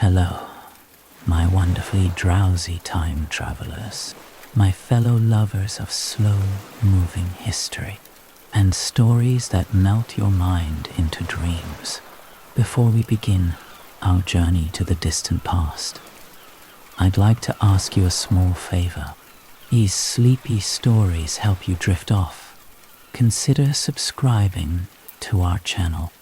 Hello, my wonderfully drowsy time travelers, my fellow lovers of slow-moving history, and stories that melt your mind into dreams. Before we begin our journey to the distant past, I'd like to ask you a small favor. These sleepy stories help you drift off. Consider subscribing to our channel.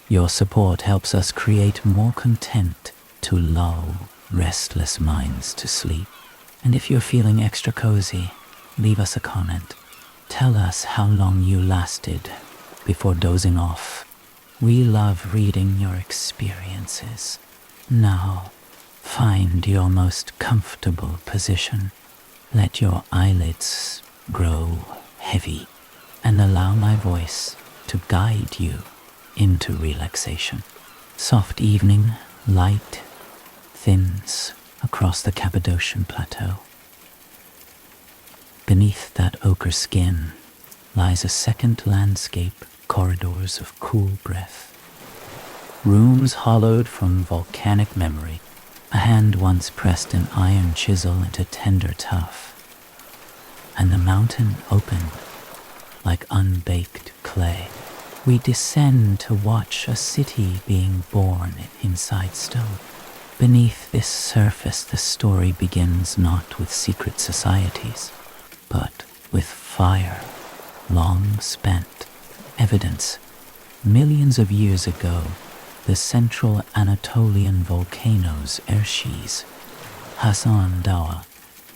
Your support helps us create more content to lull restless minds to sleep. And if you're feeling extra cozy, leave us a comment. Tell us how long you lasted before dozing off. We love reading your experiences. Now, find your most comfortable position. Let your eyelids grow heavy and allow my voice to guide you into relaxation. Soft evening light thins across the Cappadocian plateau. Beneath that ochre skin lies a second landscape, corridors of cool breath. Rooms hollowed from volcanic memory. A hand once pressed an iron chisel into tender tuff, and the mountain opened like unbaked clay. We descend to watch a city being born inside stone. Beneath this surface, the story begins not with secret societies, but with fire, long spent. Evidence. Millions of years ago, the central Anatolian volcanoes Erciyes, Hassan Dawa,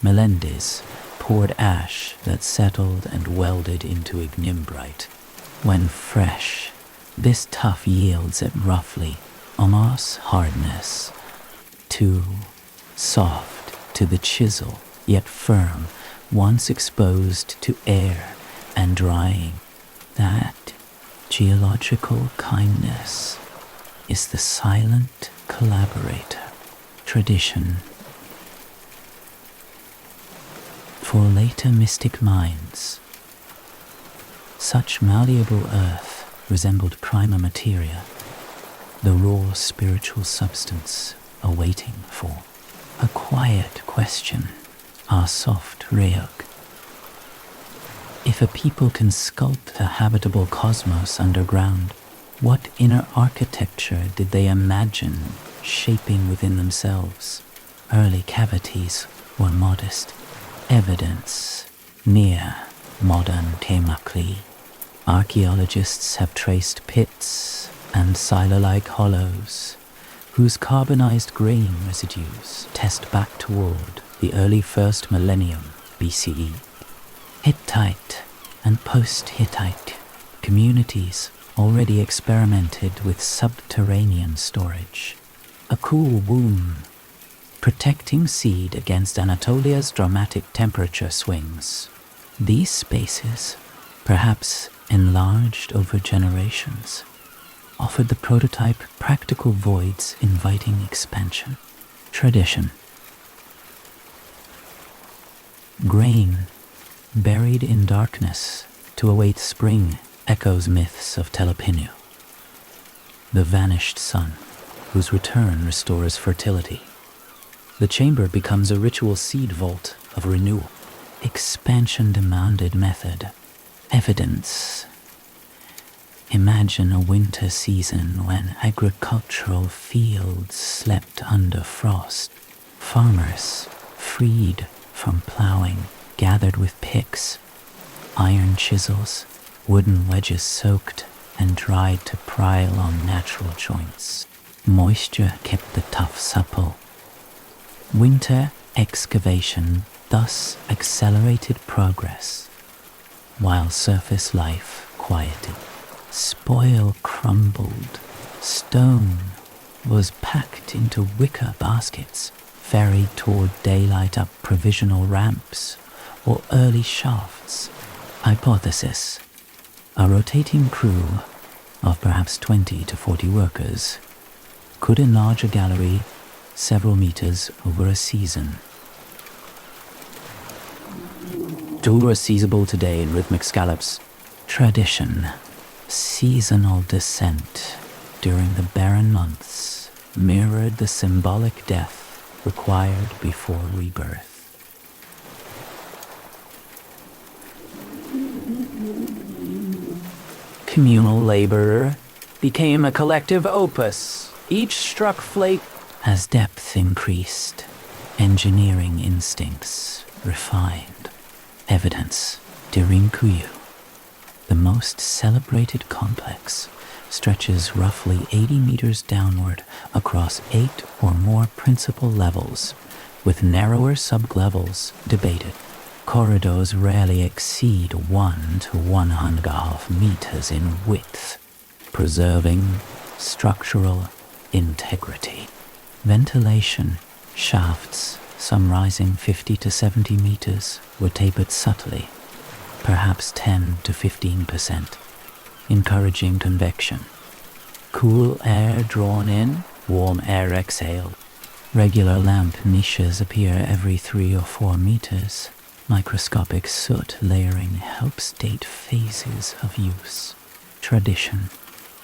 Melendez, poured ash that settled and welded into ignimbrite. When fresh, this tuff yields at roughly Amos hardness, too soft to the chisel, yet firm, once exposed to air and drying. That geological kindness is the silent collaborator. Tradition. For later mystic minds, such malleable earth resembled prima materia, the raw spiritual substance awaiting for a quiet question, our soft rayok. If a people can sculpt a habitable cosmos underground, what inner architecture did they imagine shaping within themselves? Early cavities were modest. Evidence near modern Temakli. Archaeologists have traced pits and silo-like hollows whose carbonized grain residues test back toward the early first millennium BCE. Hittite and post-Hittite communities already experimented with subterranean storage, a cool womb protecting seed against Anatolia's dramatic temperature swings. These spaces, perhaps enlarged over generations, offered the prototype practical voids inviting expansion. Tradition. Grain, buried in darkness to await spring, echoes myths of Telopinu, the vanished sun, whose return restores fertility. The chamber becomes a ritual seed vault of renewal. Expansion-demanded method. Evidence. Imagine a winter season when agricultural fields slept under frost. Farmers, freed from plowing, gathered with picks, iron chisels, wooden wedges soaked and dried to prile on natural joints. Moisture kept the tuff supple. Winter excavation thus accelerated progress, while surface life quieted. Spoil crumbled. Stone was packed into wicker baskets, ferried toward daylight up provisional ramps or early shafts. Hypothesis. A rotating crew of perhaps 20 to 40 workers could enlarge a gallery several meters over a season. Tour is seizable today in rhythmic scallops. Tradition. Seasonal descent during the barren months mirrored the symbolic death required before rebirth. Communal labor became a collective opus. Each struck flake as depth increased, engineering instincts refined. Evidence during Kuyu, the most celebrated complex, stretches roughly 80 meters downward across 8 or more principal levels, with narrower sublevels debated. Corridors rarely exceed 1 to 1.5 meters in width, preserving structural integrity. Ventilation shafts, some rising 50 to 70 meters, were tapered subtly, perhaps 10 to 15%, encouraging convection. Cool air drawn in, warm air exhaled. Regular lamp niches appear every 3 or 4 meters. Microscopic soot layering helps date phases of use. Tradition,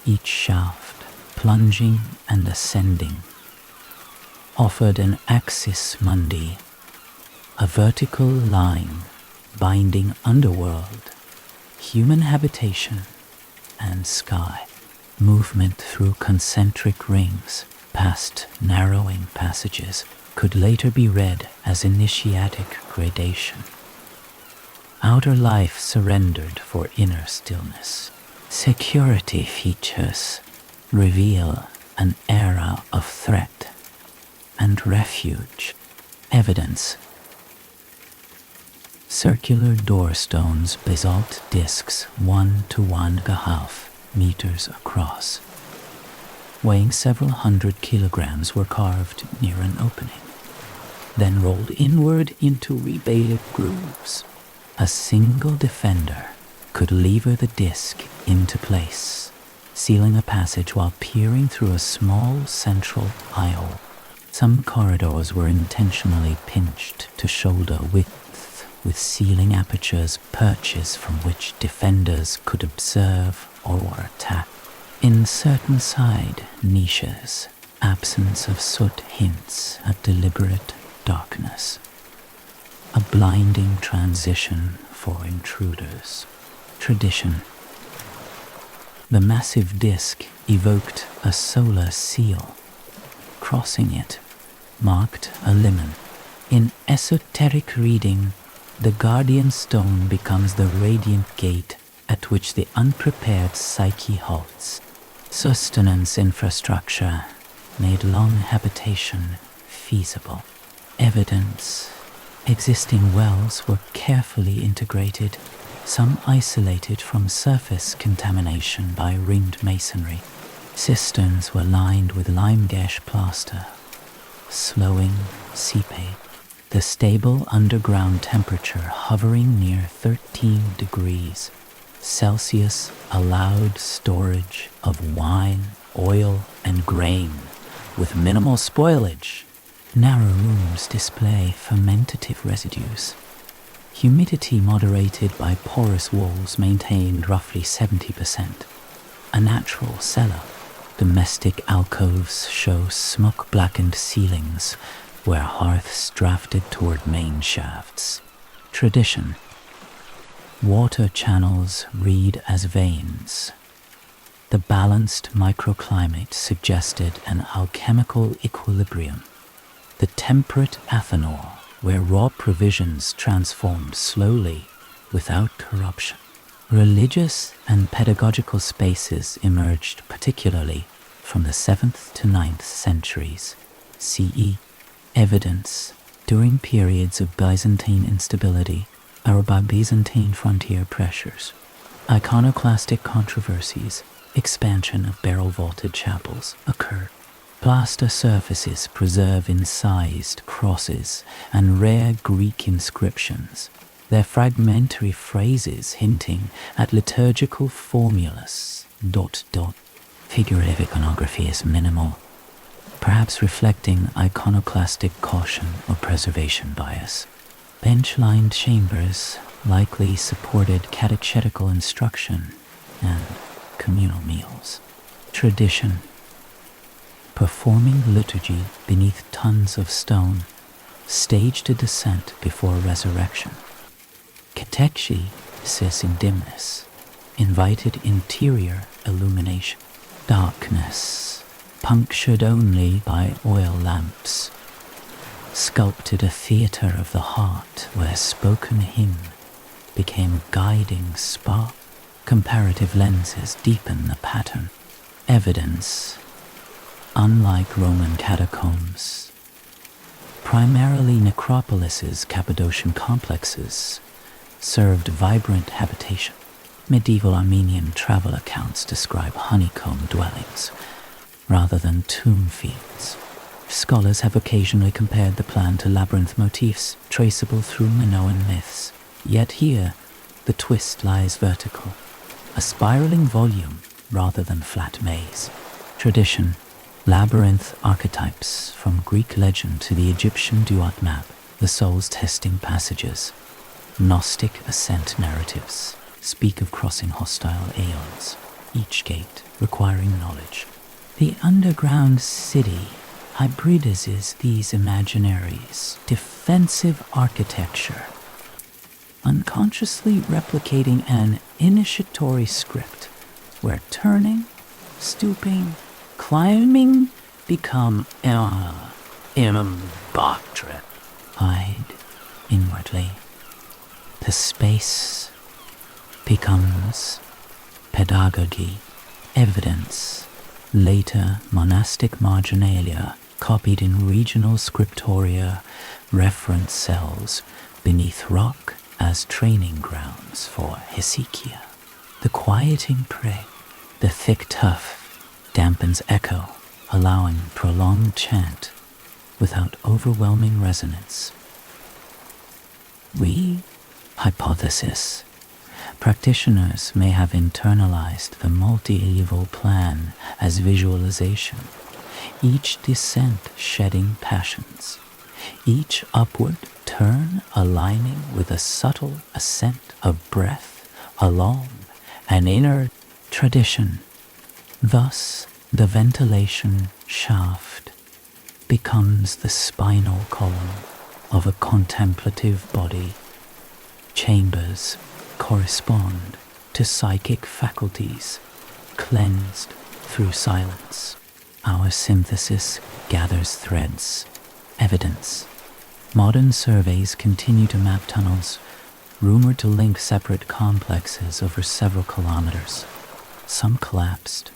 each shaft, plunging and ascending, offered an axis mundi, a vertical line binding underworld, human habitation, and sky. Movement through concentric rings past narrowing passages could later be read as initiatic gradation. Outer life surrendered for inner stillness. Security features reveal an era of threat and refuge. Evidence: circular doorstones, basalt discs 1 to 1.5 meters across, weighing several hundred kilograms, were carved near an opening, then rolled inward into rebated grooves. A single defender could lever the disc into place, sealing a passage while peering through a small central eye-hole. Some corridors were intentionally pinched to shoulder width, with sealing apertures, perches from which defenders could observe or attack. In certain side niches, absence of soot hints at deliberate darkness. A blinding transition for intruders. Tradition. The massive disc evoked a solar seal. Crossing it marked a limen. In esoteric reading, the guardian stone becomes the radiant gate at which the unprepared psyche halts. Sustenance infrastructure made long habitation feasible. Evidence: existing wells were carefully integrated, some isolated from surface contamination by ringed masonry. Cisterns were lined with lime gash plaster, slowing seepage. The stable underground temperature hovering near 13 degrees Celsius allowed storage of wine, oil, and grain with minimal spoilage. Narrow rooms display fermentative residues. Humidity moderated by porous walls maintained roughly 70%. A natural cellar. Domestic alcoves show smoke-blackened ceilings where hearths drafted toward main shafts. Tradition. Water channels read as veins. The balanced microclimate suggested an alchemical equilibrium. The temperate athanor, where raw provisions transformed slowly without corruption. Religious and pedagogical spaces emerged particularly from the 7th to 9th centuries CE. Evidence: during periods of Byzantine instability or by Byzantine frontier pressures, iconoclastic controversies, expansion of barrel-vaulted chapels occurred. Plaster surfaces preserve incised crosses and rare Greek inscriptions, their fragmentary phrases hinting at liturgical formulas. Figurative iconography is minimal, perhaps reflecting iconoclastic caution or preservation bias. Bench-lined chambers likely supported catechetical instruction and communal meals. Tradition. performing liturgy beneath tons of stone, staged a descent before resurrection. Catexi, sis in dimness, invited interior illumination. Darkness, punctured only by oil lamps, sculpted a theatre of the heart where spoken hymn became guiding spark. Comparative lenses deepen the pattern. Evidence, unlike Roman catacombs, primarily necropolises, Cappadocian complexes, served vibrant habitation. Medieval Armenian travel accounts describe honeycomb dwellings rather than tomb fields. Scholars have occasionally compared the plan to labyrinth motifs traceable through Minoan myths. Yet here, the twist lies vertical, a spiraling volume rather than flat maze. Tradition, labyrinth archetypes from Greek legend to the Egyptian duat map, the soul's testing passages. Gnostic ascent narratives speak of crossing hostile aeons, each gate requiring knowledge. The underground city hybridizes these imaginaries, defensive architecture, unconsciously replicating an initiatory script where turning, stooping, climbing become imboctrine. Hide inwardly. The space becomes pedagogy, evidence, later monastic marginalia copied in regional scriptoria, reference cells beneath rock as training grounds for hesychia. The quieting prey, the thick tuff, dampens echo, allowing prolonged chant without overwhelming resonance. We hypothesis. Practitioners may have internalized the multi-level plan as visualization, each descent shedding passions, each upward turn aligning with a subtle ascent of breath along an inner tradition. Thus, the ventilation shaft becomes the spinal column of a contemplative body. Chambers correspond to psychic faculties cleansed through silence. Our synthesis gathers threads, evidence. Modern surveys continue to map tunnels, rumored to link separate complexes over several kilometers. Some collapsed,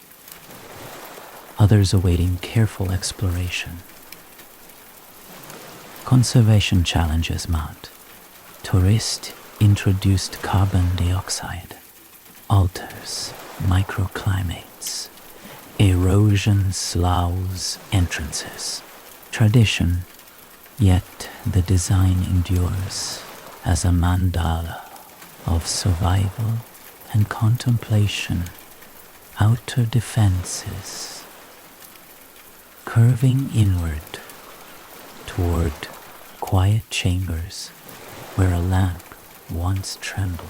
others awaiting careful exploration. Conservation challenges mount. Tourist introduced carbon dioxide alters microclimates. Erosion sloughs entrances. Tradition, yet the design endures as a mandala of survival and contemplation. Outer defenses curving inward toward quiet chambers where a lamp once trembled.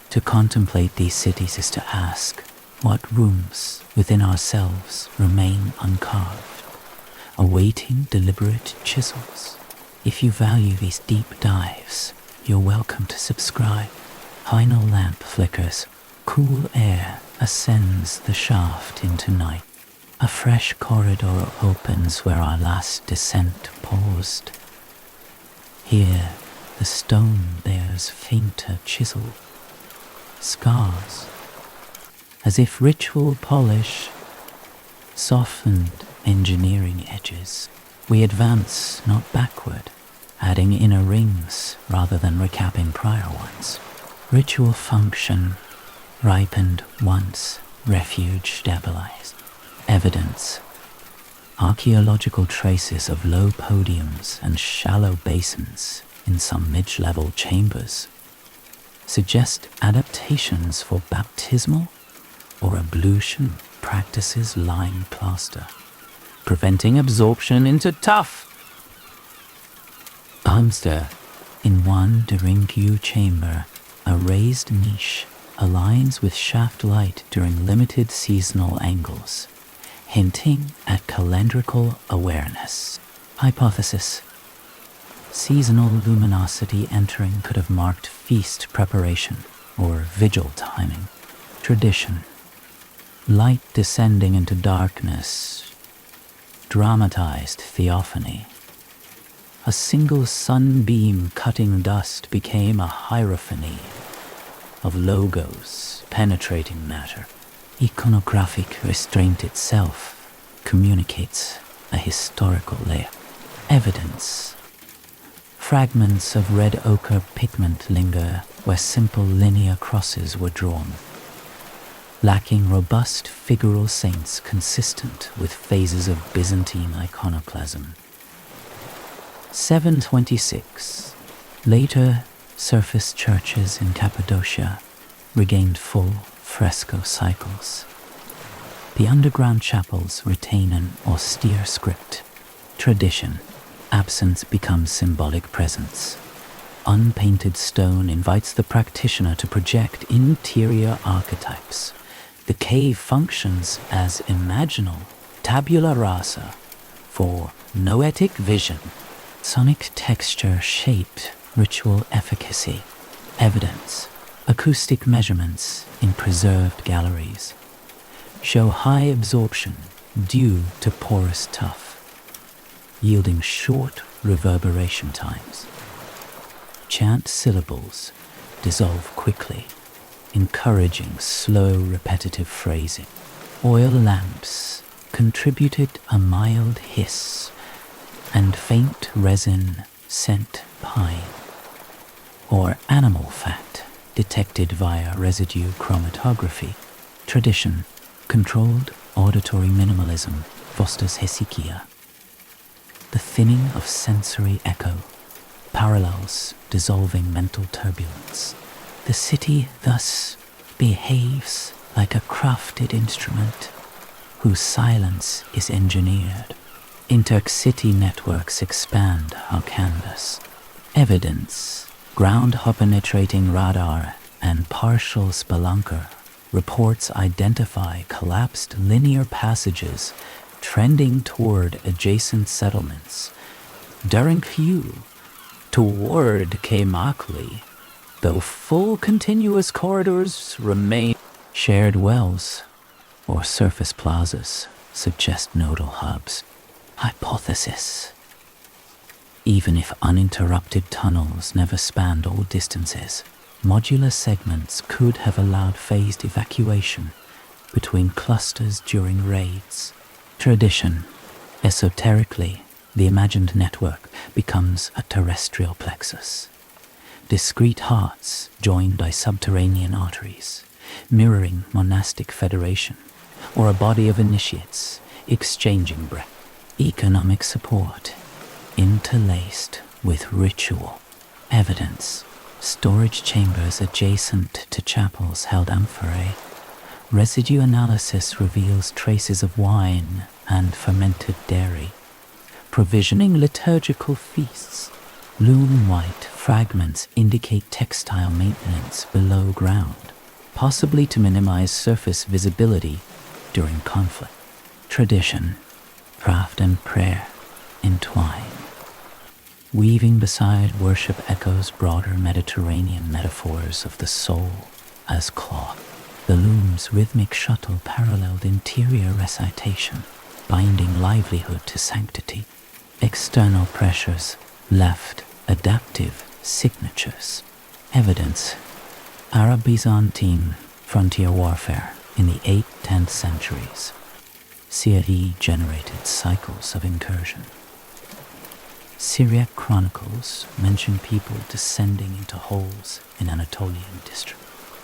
To contemplate these cities is to ask what rooms within ourselves remain uncarved, awaiting deliberate chisels. If you value these deep dives, you're welcome to subscribe. Final lamp flickers, cool air ascends the shaft into night. A fresh corridor opens where our last descent paused. Here, the stone bears fainter chisel scars, as if ritual polish softened engineering edges. We advance, not backward, adding inner rings rather than recapping prior ones. Ritual function ripened once, refuge stabilized. Evidence, archaeological traces of low podiums and shallow basins in some mid-level chambers suggest adaptations for baptismal or ablution practices lime plaster, preventing absorption into tuff. Hamster. In one Deringu chamber, a raised niche aligns with shaft light during limited seasonal angles. hinting at calendrical awareness. Hypothesis: seasonal luminosity entering could have marked feast preparation or vigil timing. Tradition: light descending into darkness, dramatized theophany. A single sunbeam cutting dust became a hierophany of logos penetrating matter. Iconographic restraint itself communicates a historical layer. Evidence: fragments of red ochre pigment linger where simple linear crosses were drawn, lacking robust figural saints consistent with phases of Byzantine iconoclasm. 726. Later surface churches in Cappadocia regained full fresco cycles. The underground chapels retain an austere script. Tradition: absence becomes symbolic presence. Unpainted stone invites the practitioner to project interior archetypes. The cave functions as imaginal tabula rasa for noetic vision. Sonic texture shaped ritual efficacy. Evidence: acoustic measurements in preserved galleries show high absorption due to porous tuff, yielding short reverberation times. Chant syllables dissolve quickly, encouraging slow, repetitive phrasing. Oil lamps contributed a mild hiss and faint resin scent pine, or animal fat detected via residue chromatography. Tradition: controlled auditory minimalism fosters hesychia. The thinning of sensory echo parallels dissolving mental turbulence. The city thus behaves like a crafted instrument whose silence is engineered. Intercity networks expand our canvas. Evidence: ground-penetrating radar and partial spelunker reports identify collapsed linear passages trending toward adjacent settlements. During Q, toward Kemakli, though full continuous corridors remain. Shared wells or surface plazas suggest nodal hubs. Hypothesis: even if uninterrupted tunnels never spanned all distances, modular segments could have allowed phased evacuation between clusters during raids. Tradition: esoterically, the imagined network becomes a terrestrial plexus. Discrete hearts joined by subterranean arteries, mirroring monastic federation, or a body of initiates exchanging breath. Economic support interlaced with ritual. Evidence: storage chambers adjacent to chapels held amphorae. Residue analysis reveals traces of wine and fermented dairy. Provisioning liturgical feasts. Loom white fragments indicate textile maintenance below ground, possibly to minimize surface visibility during conflict. Tradition: craft and prayer entwine, weaving beside worship echoes broader Mediterranean metaphors of the soul as cloth. The loom's rhythmic shuttle paralleled interior recitation, binding livelihood to sanctity. External pressures left adaptive signatures. Evidence: Arab-Byzantine frontier warfare in the 8th-10th centuries. Syria generated cycles of incursion. Syriac chronicles mention people descending into holes in Anatolian district.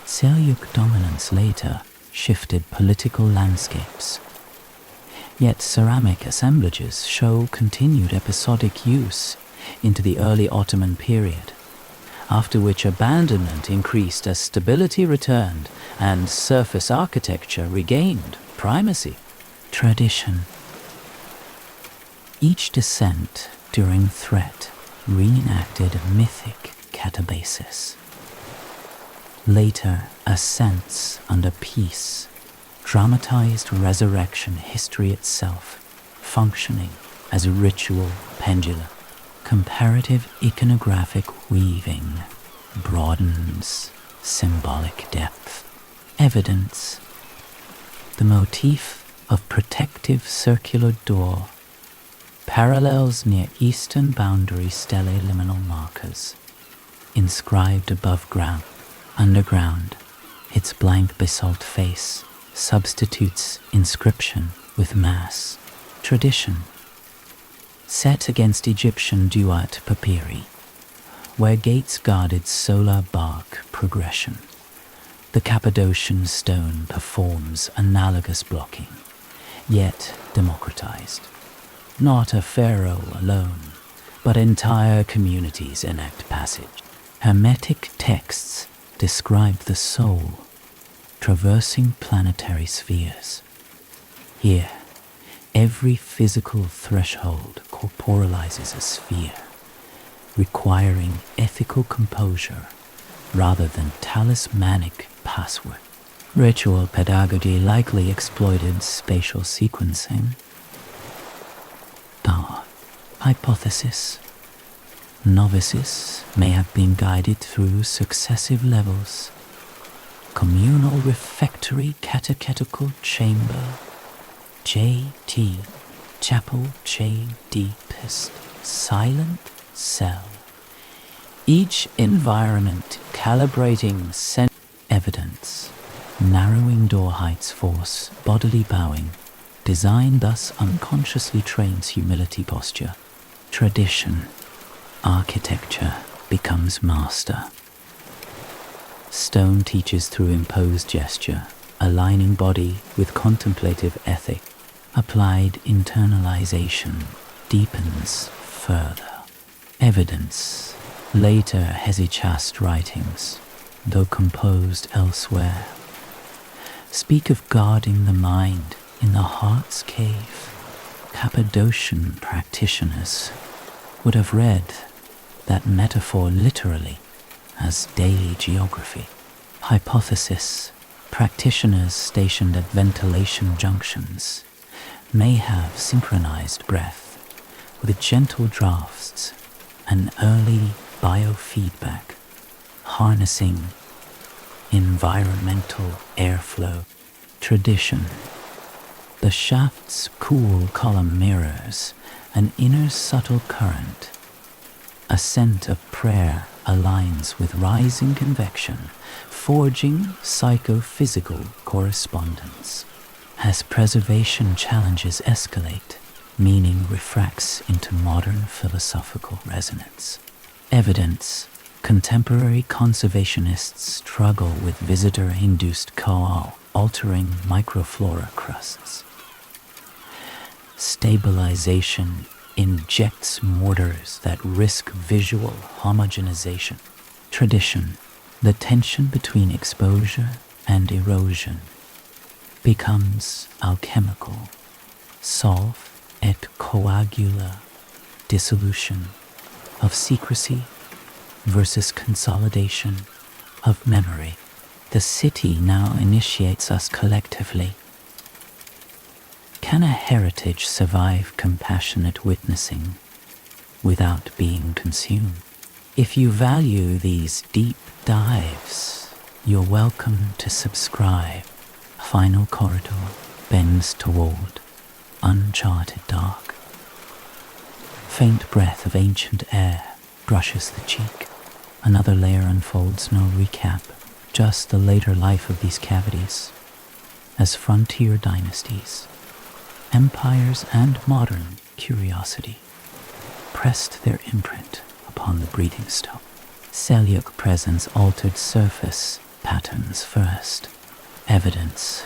Seljuk dominance later shifted political landscapes. Yet ceramic assemblages show continued episodic use into the early Ottoman period, after which abandonment increased as stability returned and surface architecture regained primacy. Tradition: each descent during threat reenacted a mythic catabasis. Later ascents under peace dramatized resurrection history itself, functioning as a ritual pendulum. Comparative iconographic weaving broadens symbolic depth. Evidence. The motif of protective circular door parallels near eastern boundary stelae liminal markers, inscribed above ground. Underground, its blank basalt face substitutes inscription with mass. Tradition. Set against Egyptian duat papyri, where gates guarded solar bark progression, the Cappadocian stone performs analogous blocking, yet democratized. Not a pharaoh alone, but entire communities enact passage. Hermetic texts describe the soul traversing planetary spheres. Here, every physical threshold corporalizes a sphere, requiring ethical composure rather than talismanic password. Ritual pedagogy likely exploited spatial sequencing. Hypothesis. Novices may have been guided through successive levels. Communal refectory catechetical chamber, JT, chapel J deepest, silent cell. Each environment calibrating evidence, narrowing door heights force bodily bowing. Design thus unconsciously trains humility posture. Tradition. Architecture becomes master. Stone teaches through imposed gesture, aligning body with contemplative ethic. Applied internalization deepens further. Evidence. Later hesychast writings, though composed elsewhere, speak of guarding the mind in the heart's cave. Cappadocian practitioners would have read that metaphor literally as daily geography. Hypothesis. Practitioners stationed at ventilation junctions may have synchronized breath with gentle drafts and early biofeedback, harnessing environmental airflow. Tradition. The shaft's cool column mirrors an inner subtle current. A scent of prayer aligns with rising convection, forging psychophysical correspondence. As preservation challenges escalate, meaning refracts into modern philosophical resonance. Evidence. Contemporary conservationists struggle with visitor-induced coal, altering microflora crusts. Stabilization injects mortars that risk visual homogenization. Tradition. The tension between exposure and erosion becomes alchemical. Solve et coagula. Dissolution of secrecy versus consolidation of memory. The city now initiates us collectively. Can a heritage survive compassionate witnessing without being consumed? If you value these deep dives, you're welcome to subscribe. Final corridor bends toward uncharted dark. Faint breath of ancient air brushes the cheek. Another layer unfolds, no recap, just the later life of these cavities. As frontier dynasties, empires and modern curiosity pressed their imprint upon the breathing stone. Seljuk presence altered surface patterns first. Evidence.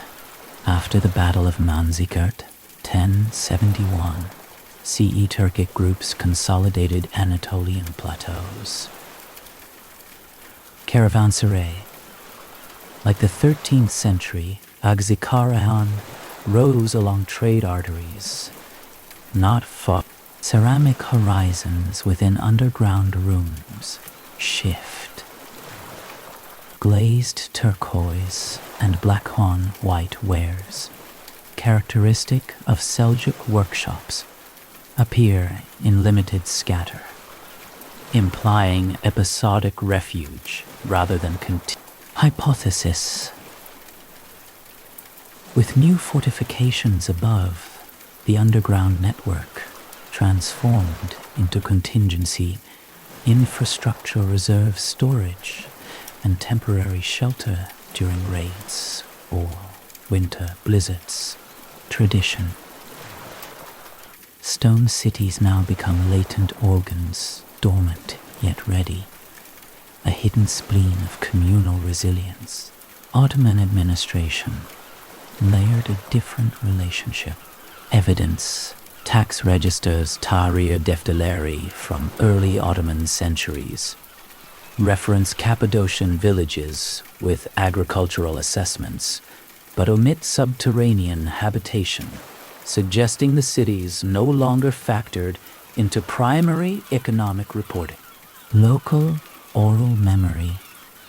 After the Battle of Manzikert, 1071, CE Turkic groups consolidated Anatolian plateaus. Caravanserai. Like the 13th century, Agzikarahan rose along trade arteries, not fought. Ceramic horizons within underground rooms shift. glazed turquoise and blackhorn white wares, characteristic of Seljuk workshops, appear in limited scatter, implying episodic refuge rather than hypothesis. With new fortifications above, the underground network transformed into contingency, infrastructure reserve storage, and temporary shelter during raids or winter blizzards. Tradition. Stone cities now become latent organs, dormant yet ready, a hidden spleen of communal resilience. Ottoman administration layered a different relationship. Evidence. Tax registers Tahrir Defteleri from early Ottoman centuries reference Cappadocian villages with agricultural assessments, but omit subterranean habitation, suggesting the cities no longer factored into primary economic reporting. Local oral memory,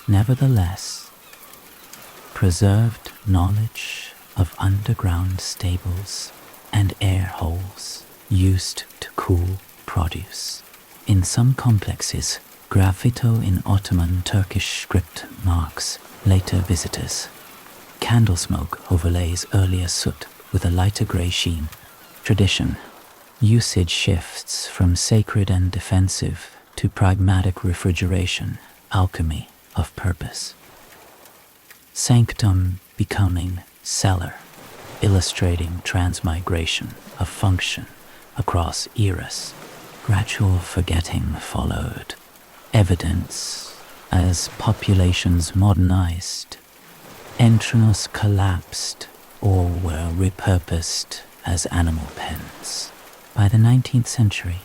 nevertheless, preserved knowledge of underground stables and air holes used to cool produce. In some complexes, graffito in Ottoman Turkish script marks later visitors. Candle smoke overlays earlier soot with a lighter grey sheen. Tradition. Usage shifts from sacred and defensive to pragmatic refrigeration, alchemy of purpose. Sanctum becoming cellar, illustrating transmigration of function across eras. Gradual forgetting followed. Evidence as populations modernized, entrances collapsed or were repurposed as animal pens. By the 19th century,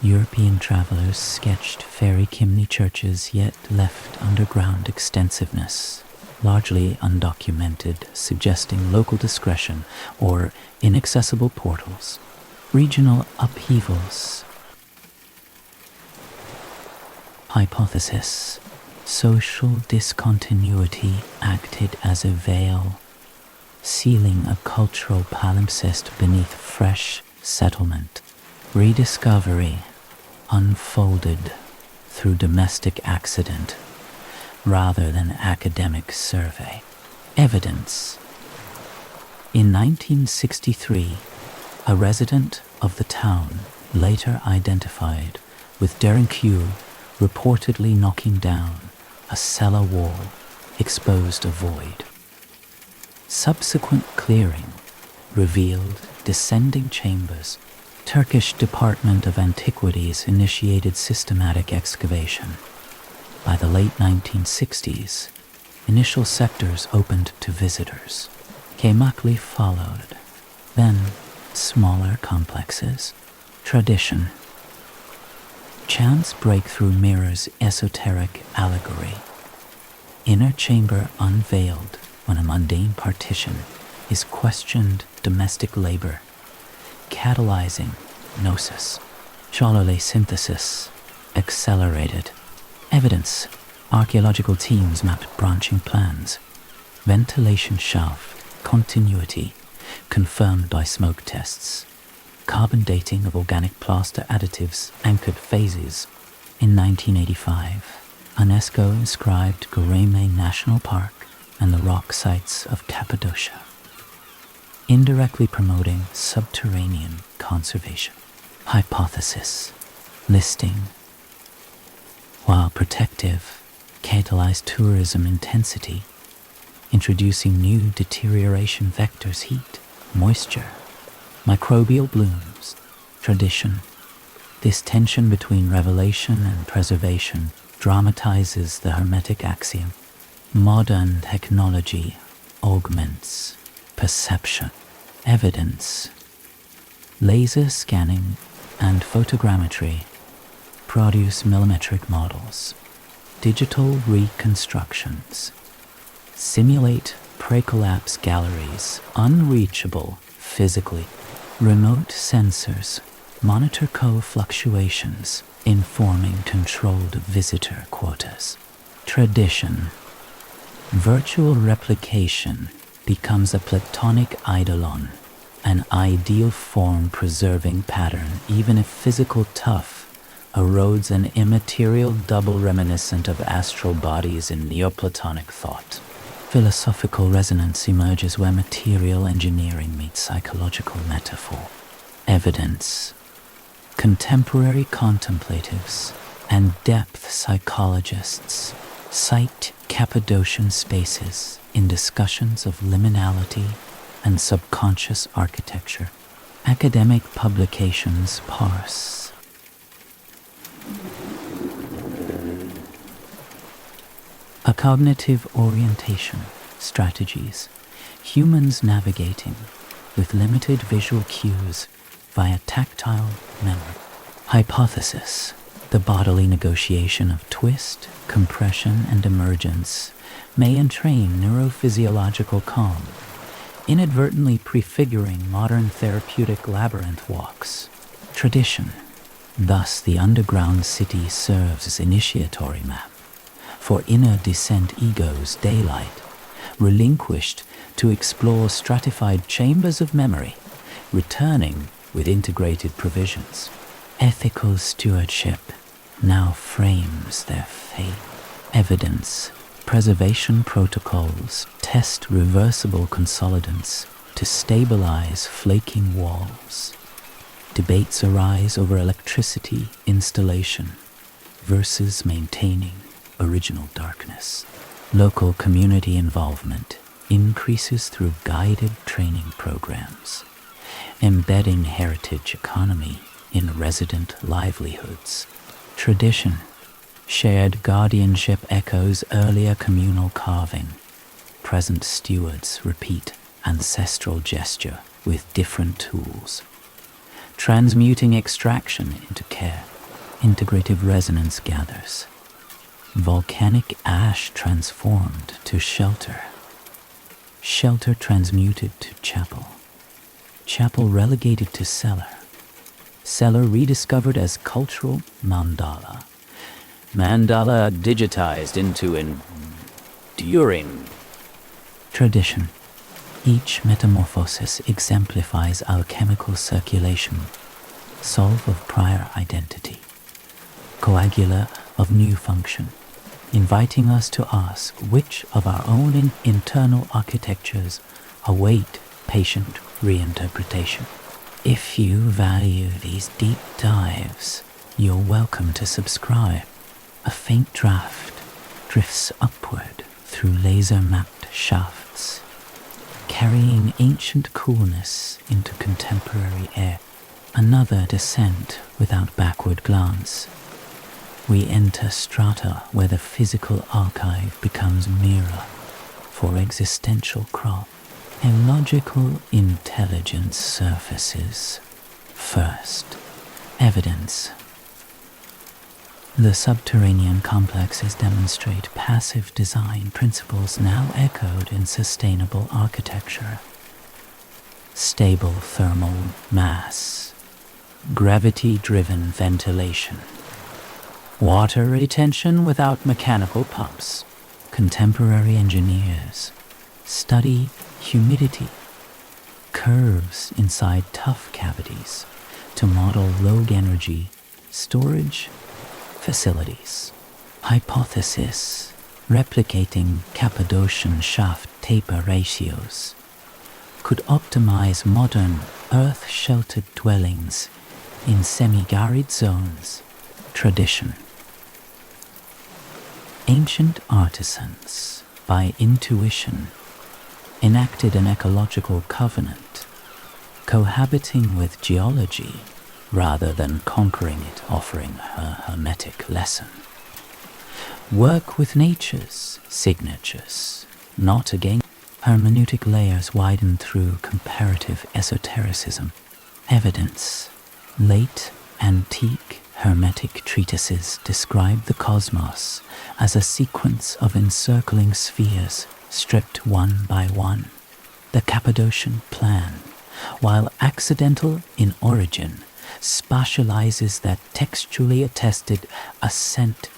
European travelers sketched fairy chimney churches yet left underground extensiveness, largely undocumented, suggesting local discretion or inaccessible portals. Regional upheavals. Hypothesis. Social discontinuity acted as a veil, sealing a cultural palimpsest beneath fresh settlement. Rediscovery unfolded through domestic accident rather than academic survey. Evidence. In 1963, a resident of the town later identified with tranquil reportedly knocking down a cellar wall exposed a void. Subsequent clearing revealed descending chambers. Turkish Department of Antiquities initiated systematic excavation. By the late 1960s, initial sectors opened to visitors. Kaymakli followed, then smaller complexes. Tradition. Chance breakthrough mirrors esoteric allegory. Inner chamber unveiled when a mundane partition is questioned domestic labor, catalyzing gnosis. Cholole synthesis accelerated. Evidence. Archaeological teams mapped branching plans. Ventilation shaft continuity confirmed by smoke tests. Carbon dating of organic plaster additives anchored phases. In 1985, UNESCO inscribed Göreme National Park and the rock sites of Cappadocia, indirectly promoting subterranean conservation. Hypothesis. Listing. While protective, catalyzed tourism intensity, introducing new deterioration vectors: heat, moisture, microbial blooms. Tradition. This tension between revelation and preservation dramatizes the Hermetic axiom. Modern technology augments perception. Evidence. Laser scanning and photogrammetry produce millimetric models. Digital reconstructions simulate pre-collapse galleries unreachable physically. Remote sensors monitor co-fluctuations, informing controlled visitor quotas. Tradition. Virtual replication becomes a platonic eidolon, an ideal form preserving pattern, even if physical tough erodes an immaterial double reminiscent of astral bodies in Neoplatonic thought. Philosophical resonance emerges where material engineering meets psychological metaphor. Evidence. Contemporary contemplatives and depth psychologists cite Cappadocian spaces in discussions of liminality and subconscious architecture. Academic publications parse. A cognitive orientation strategies. Humans navigating with limited visual cues via tactile memory. Hypothesis. The bodily negotiation of twist, compression, and emergence may entrain neurophysiological calm, inadvertently prefiguring modern therapeutic labyrinth walks. Tradition. Thus, the underground city serves as initiatory map for inner descent ego's daylight, relinquished to explore stratified chambers of memory, returning with integrated provisions. Ethical stewardship now frames their fate. Evidence. Preservation protocols test reversible consolidants to stabilize flaking walls. Debates arise over electricity installation versus maintaining original darkness. Local community involvement increases through guided training programs, embedding heritage economy in resident livelihoods. Tradition. Shared guardianship echoes earlier communal carving. Present stewards repeat ancestral gesture with different tools. Transmuting extraction into care. Integrative resonance gathers. Volcanic ash transformed to shelter. Shelter transmuted to chapel. Chapel relegated to cellar. Cellar rediscovered as cultural mandala. Mandala digitized into enduring tradition. Each metamorphosis exemplifies alchemical circulation, solve of prior identity, coagula of new function, inviting us to ask which of our own internal architectures await patient reinterpretation. If you value these deep dives, you're welcome to subscribe. A faint draft drifts upward through laser-mapped shafts, carrying ancient coolness into contemporary air. Another descent without backward glance. We enter strata where the physical archive becomes mirror for existential crop. A logical intelligence surfaces. First, evidence. The subterranean complexes demonstrate passive design principles now echoed in sustainable architecture. Stable thermal mass, gravity-driven ventilation, water retention without mechanical pumps. Contemporary engineers study humidity, curves inside tough cavities to model low-energy storage facilities. Hypothesis. Replicating Cappadocian shaft taper ratios could optimize modern earth-sheltered dwellings in semi-arid zones. Tradition. Ancient artisans, by intuition, enacted an ecological covenant, cohabiting with geology rather than conquering it, offering a hermetic lesson. Work with nature's signatures, not against. Hermeneutic layers widen through comparative esotericism. Evidence. Late antique hermetic treatises describe the cosmos as a sequence of encircling spheres stripped one by one. The Cappadocian plan, while accidental in origin, spatializes that textually attested ascent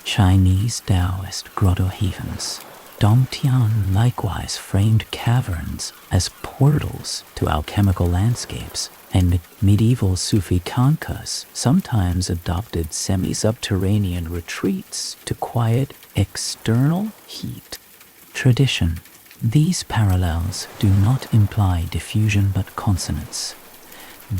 Chinese Taoist grotto havens. Dongtian likewise framed caverns as portals to alchemical landscapes, and medieval Sufi khankas sometimes adopted semi-subterranean retreats to quiet external heat. Tradition. These parallels do not imply diffusion but consonance.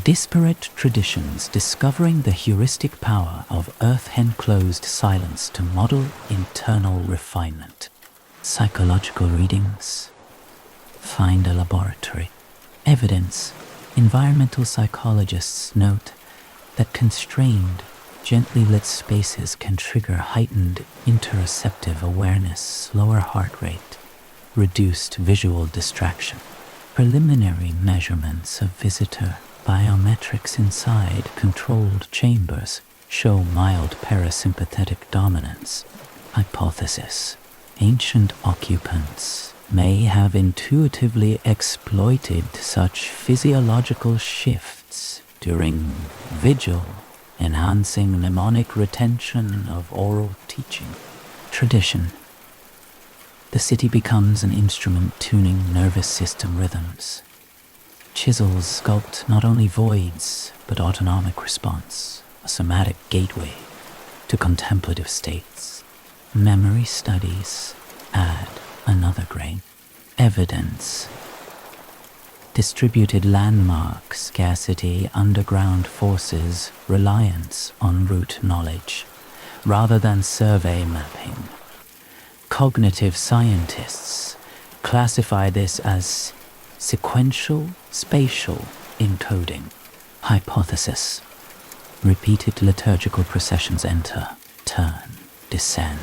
Disparate traditions discovering the heuristic power of earth-enclosed silence to model internal refinement. Psychological readings. Find a laboratory. Evidence. Environmental psychologists note that constrained, gently lit spaces can trigger heightened interoceptive awareness, slower heart rate, reduced visual distraction. Preliminary measurements of visitor biometrics inside controlled chambers show mild parasympathetic dominance. Hypothesis. Ancient occupants may have intuitively exploited such physiological shifts during vigil, enhancing mnemonic retention of oral teaching. Tradition. The city becomes an instrument tuning nervous system rhythms. Chisels sculpt not only voids, but autonomic response, a somatic gateway to contemplative states. Memory studies add another grain. Evidence. Distributed landmark scarcity, underground forces, reliance on route knowledge, rather than survey mapping. Cognitive scientists classify this as sequential spatial encoding. Hypothesis. Repeated liturgical processions enter, turn, descend.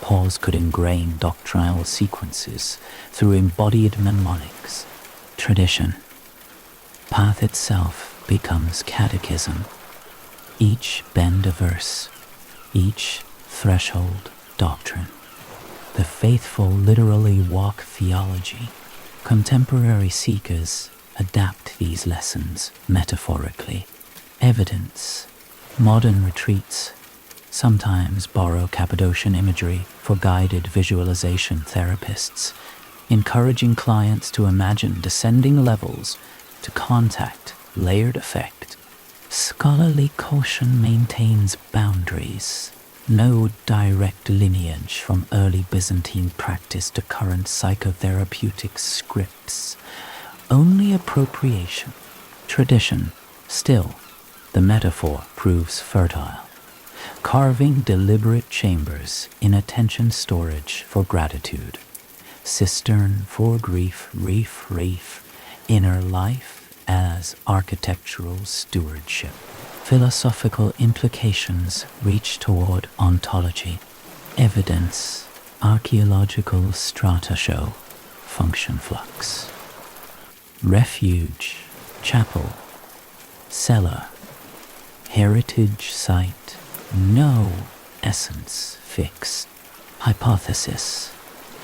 Pause could ingrain doctrinal sequences through embodied mnemonics. Tradition. Path itself becomes catechism. Each bend a verse, each threshold doctrine. The faithful literally walk theology. Contemporary seekers adapt these lessons metaphorically. Evidence. Modern retreats sometimes borrow Cappadocian imagery for guided visualization therapists, encouraging clients to imagine descending levels to contact layered effect. Scholarly caution maintains boundaries. No direct lineage from early Byzantine practice to current psychotherapeutic scripts. Only appropriation. Tradition. Still, the metaphor proves fertile. Carving deliberate chambers in attention storage for gratitude. Cistern for grief, reef, inner life as architectural stewardship. Philosophical implications reach toward ontology. Evidence. Archaeological strata show function flux. Refuge, chapel, cellar, heritage site, no essence fixed. Hypothesis.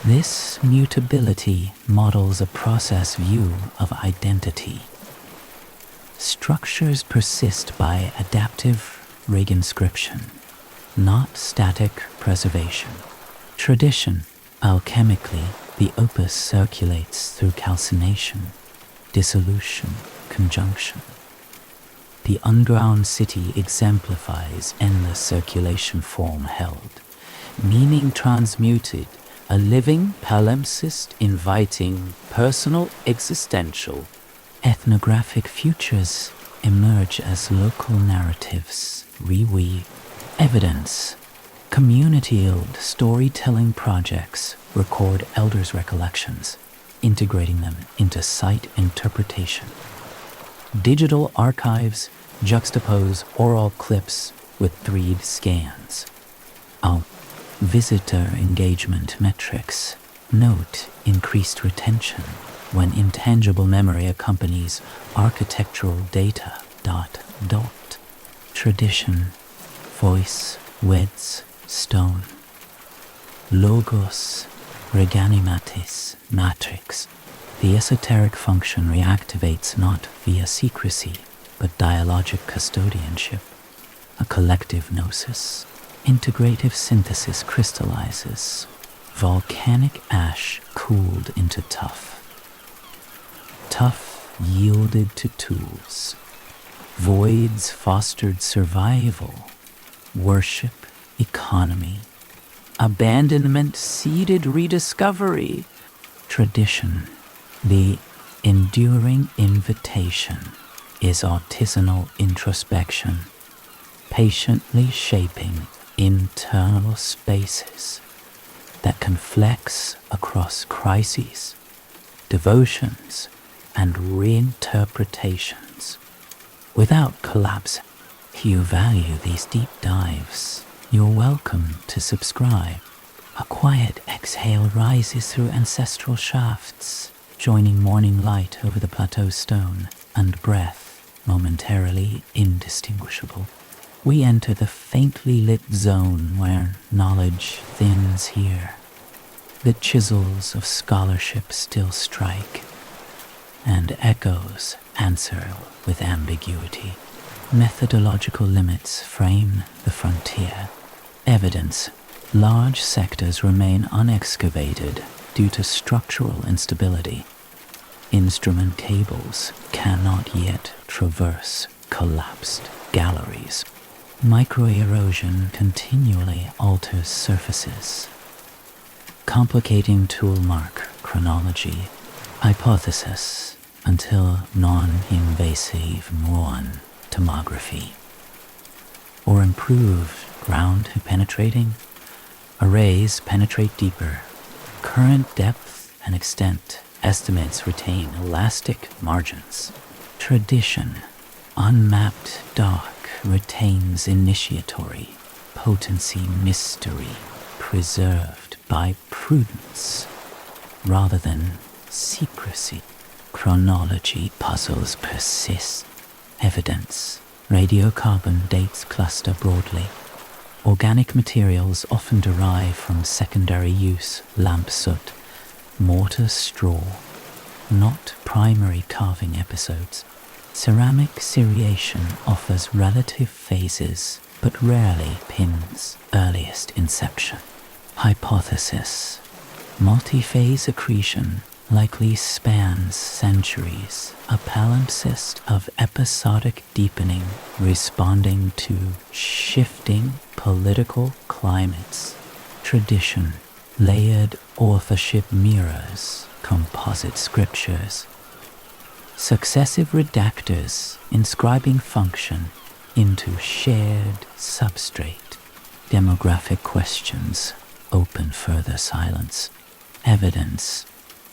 This mutability models a process view of identity. Structures persist by adaptive reinscription, not static preservation. Tradition. Alchemically, the opus circulates through calcination, dissolution, conjunction. The underground city exemplifies endless circulation form held, meaning transmuted, a living palimpsest inviting personal existential. Ethnographic futures emerge as local narratives, reweave. Evidence. Community-owned storytelling projects record elders' recollections, integrating them into site interpretation. Digital archives juxtapose oral clips with 3D scans. Visitor engagement metrics note increased retention when intangible memory accompanies architectural data. Tradition. Voice weds stone. Logos reganimatis matrix. The esoteric function reactivates not via secrecy, but dialogic custodianship, a collective gnosis. integrative synthesis crystallizes. Volcanic ash cooled into tuff. Tuff yielded to tools. Voids fostered survival. Worship, economy. Abandonment seeded rediscovery. Tradition, the enduring invitation, is artisanal introspection, patiently shaping internal spaces that can flex across crises, devotions, and reinterpretations without collapsing. If you value these deep dives, you're welcome to subscribe. A quiet exhale rises through ancestral shafts, joining morning light over the plateau stone and breath momentarily indistinguishable. We enter the faintly lit zone where knowledge thins here. The chisels of scholarship still strike, and echoes answer with ambiguity. Methodological limits frame the frontier. Evidence: large sectors remain unexcavated due to structural instability. Instrument cables cannot yet traverse collapsed galleries. Microerosion continually alters surfaces, complicating toolmark chronology, hypothesis, until non-invasive muon tomography, or improved ground penetrating. Arrays penetrate deeper. Current depth and extent estimates retain elastic margins. Tradition, unmapped dark, retains initiatory potency mystery, preserved by prudence rather than secrecy. Chronology puzzles persist. Evidence: radiocarbon dates cluster broadly. Organic materials often derive from secondary use, lamp soot, mortar straw, not primary carving episodes. Ceramic seriation offers relative phases, but rarely pins earliest inception. Hypothesis: multi-phase accretion likely spans centuries, a palimpsest of episodic deepening responding to shifting political climates. Tradition, layered authorship mirrors composite scriptures. Successive redactors inscribing function into shared substrate. Demographic questions open further silence. Evidence: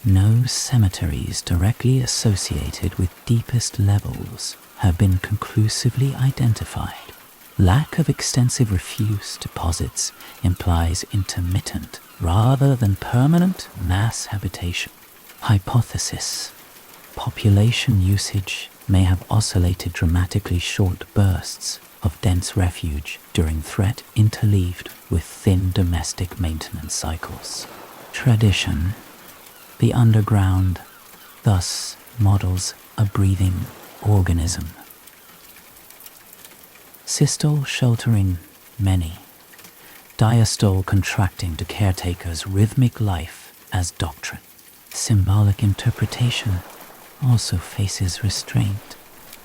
no cemeteries directly associated with deepest levels have been conclusively identified. Lack of extensive refuse deposits implies intermittent rather than permanent mass habitation. Hypothesis: population usage may have oscillated dramatically short bursts of dense refuge during threat interleaved with thin domestic maintenance cycles. Tradition: the underground thus models a breathing organism. Systole sheltering many, diastole contracting to caretakers' rhythmic life as doctrine. Symbolic interpretation also faces restraint.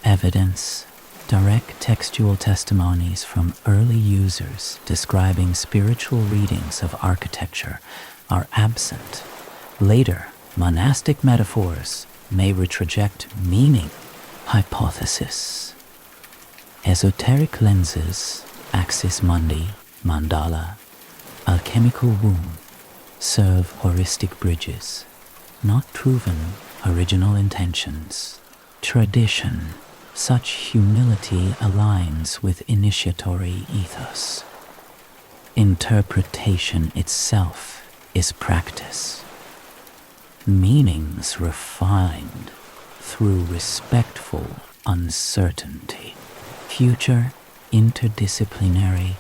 Evidence: direct textual testimonies from early users describing spiritual readings of architecture are absent. Later, monastic metaphors may retroject meaning. Hypothesis: esoteric lenses, axis mundi, mandala, alchemical womb, serve heuristic bridges, not proven original intentions. Tradition: such humility aligns with initiatory ethos. Interpretation itself is practice. Meanings refined through respectful uncertainty. Future interdisciplinary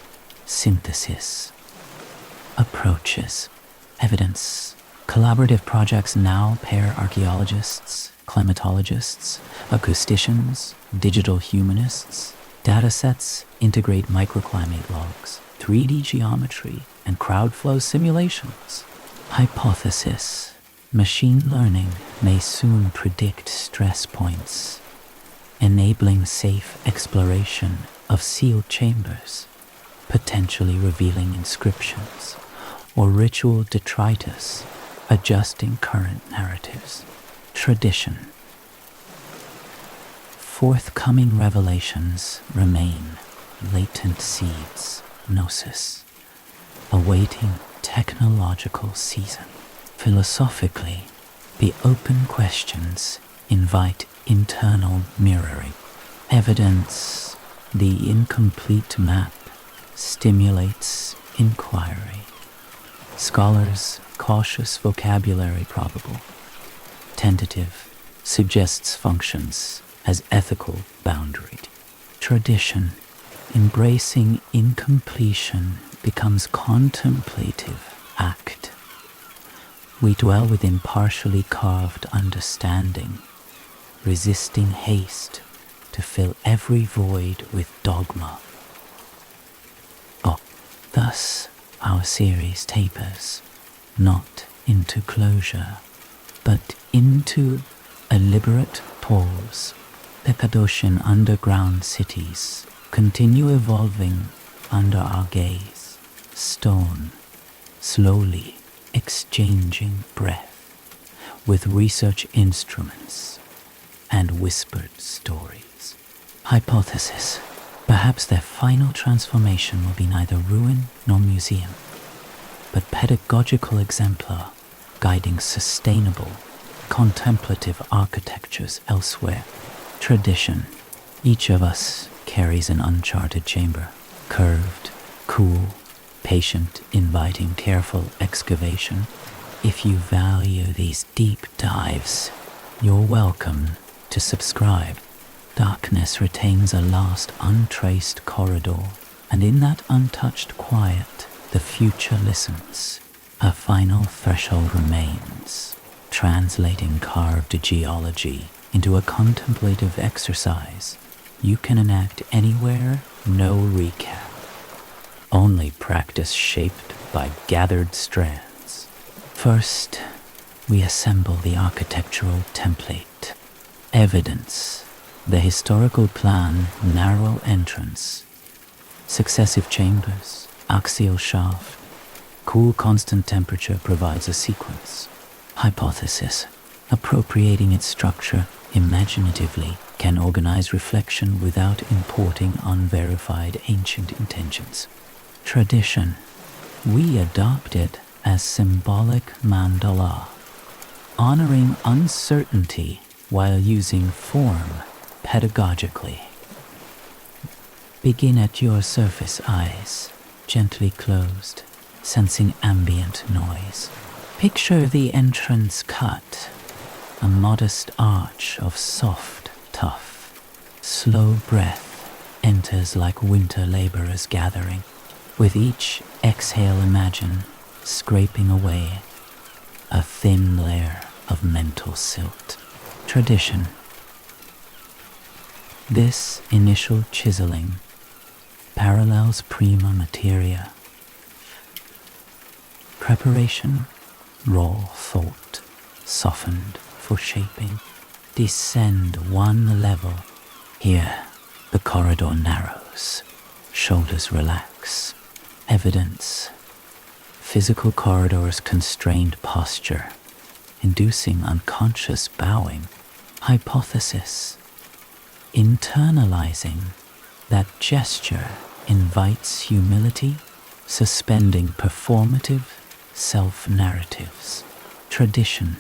synthesis. Approaches. Evidence: collaborative projects now pair archaeologists, climatologists, acousticians, digital humanists, Datasets integrate microclimate logs, 3D geometry, and crowd flow simulations. Hypothesis: machine learning may soon predict stress points, enabling safe exploration of sealed chambers, potentially revealing inscriptions or ritual detritus, adjusting current narratives. Tradition: forthcoming revelations remain latent seeds, gnosis, awaiting technological season. Philosophically, the open questions invite internal mirroring. Evidence: the incomplete map stimulates inquiry. Scholars' cautious vocabulary probable. Tentative suggests functions as ethical boundary. Tradition: embracing incompletion becomes contemplative act. We dwell within partially carved understanding, resisting haste to fill every void with dogma. Thus, our series tapers, not into closure, but into a liberate pause. Cappadocian underground cities continue evolving under our gaze, stone, slowly exchanging breath with research instruments and whispered stories. Hypothesis: perhaps their final transformation will be neither ruin nor museum, but pedagogical exemplar guiding sustainable, contemplative architectures elsewhere. Tradition: each of us carries an uncharted chamber, curved, cool, patient, inviting careful excavation. If you value these deep dives, you're welcome to subscribe. Darkness retains a last untraced corridor, and in that untouched quiet, the future listens. A final threshold remains, translating carved geology into a contemplative exercise you can enact anywhere, no recap. Only practice shaped by gathered strands. First, we assemble the architectural template. Evidence: the historical plan, narrow entrance, successive chambers, axial shaft, cool constant temperature provides a sequence. Hypothesis: appropriating its structure imaginatively can organize reflection without importing unverified ancient intentions. Tradition: we adopt it as symbolic mandala, honoring uncertainty while using form pedagogically. Begin at your surface eyes, gently closed, sensing ambient noise. Picture the entrance cut, a modest arch of soft tuff. Slow breath enters like winter laborers gathering. With each exhale, imagine scraping away a thin layer of mental silt. Tradition: this initial chiseling parallels prima materia. Preparation: raw thought, softened for shaping. Descend one level. Here, the corridor narrows, shoulders relax. Evidence: physical corridors constrained posture, inducing unconscious bowing. Hypothesis: internalizing that gesture invites humility, suspending performative self-narratives. Tradition: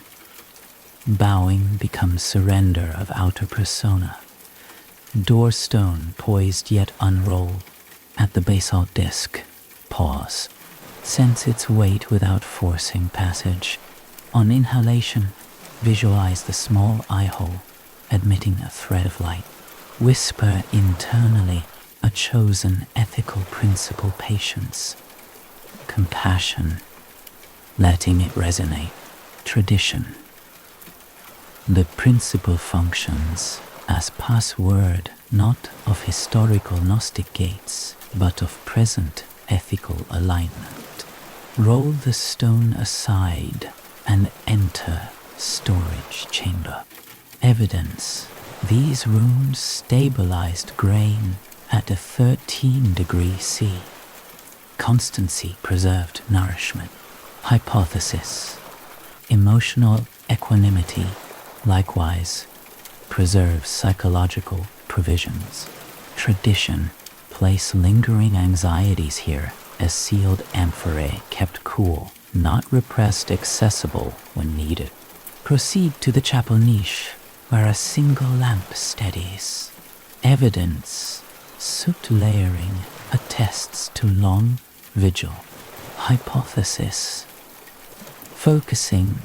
bowing becomes surrender of outer persona. Doorstone poised yet unrolled. At the basalt disc, pause. Sense its weight without forcing passage. On inhalation, visualize the small eye hole, admitting a thread of light. Whisper internally a chosen ethical principle: patience, compassion, letting it resonate. Tradition: the principle functions as password not of historical Gnostic gates, but of present ethical alignment. Roll the stone aside and enter storage chamber. Evidence: these rooms stabilized grain at a 13°C. Constancy preserved nourishment. Hypothesis: emotional equanimity likewise preserves psychological provisions. Tradition: place lingering anxieties here as sealed amphorae kept cool, not repressed, accessible when needed. Proceed to the chapel niche, where a single lamp steadies. Evidence: soot layering attests to long vigil. Hypothesis: focusing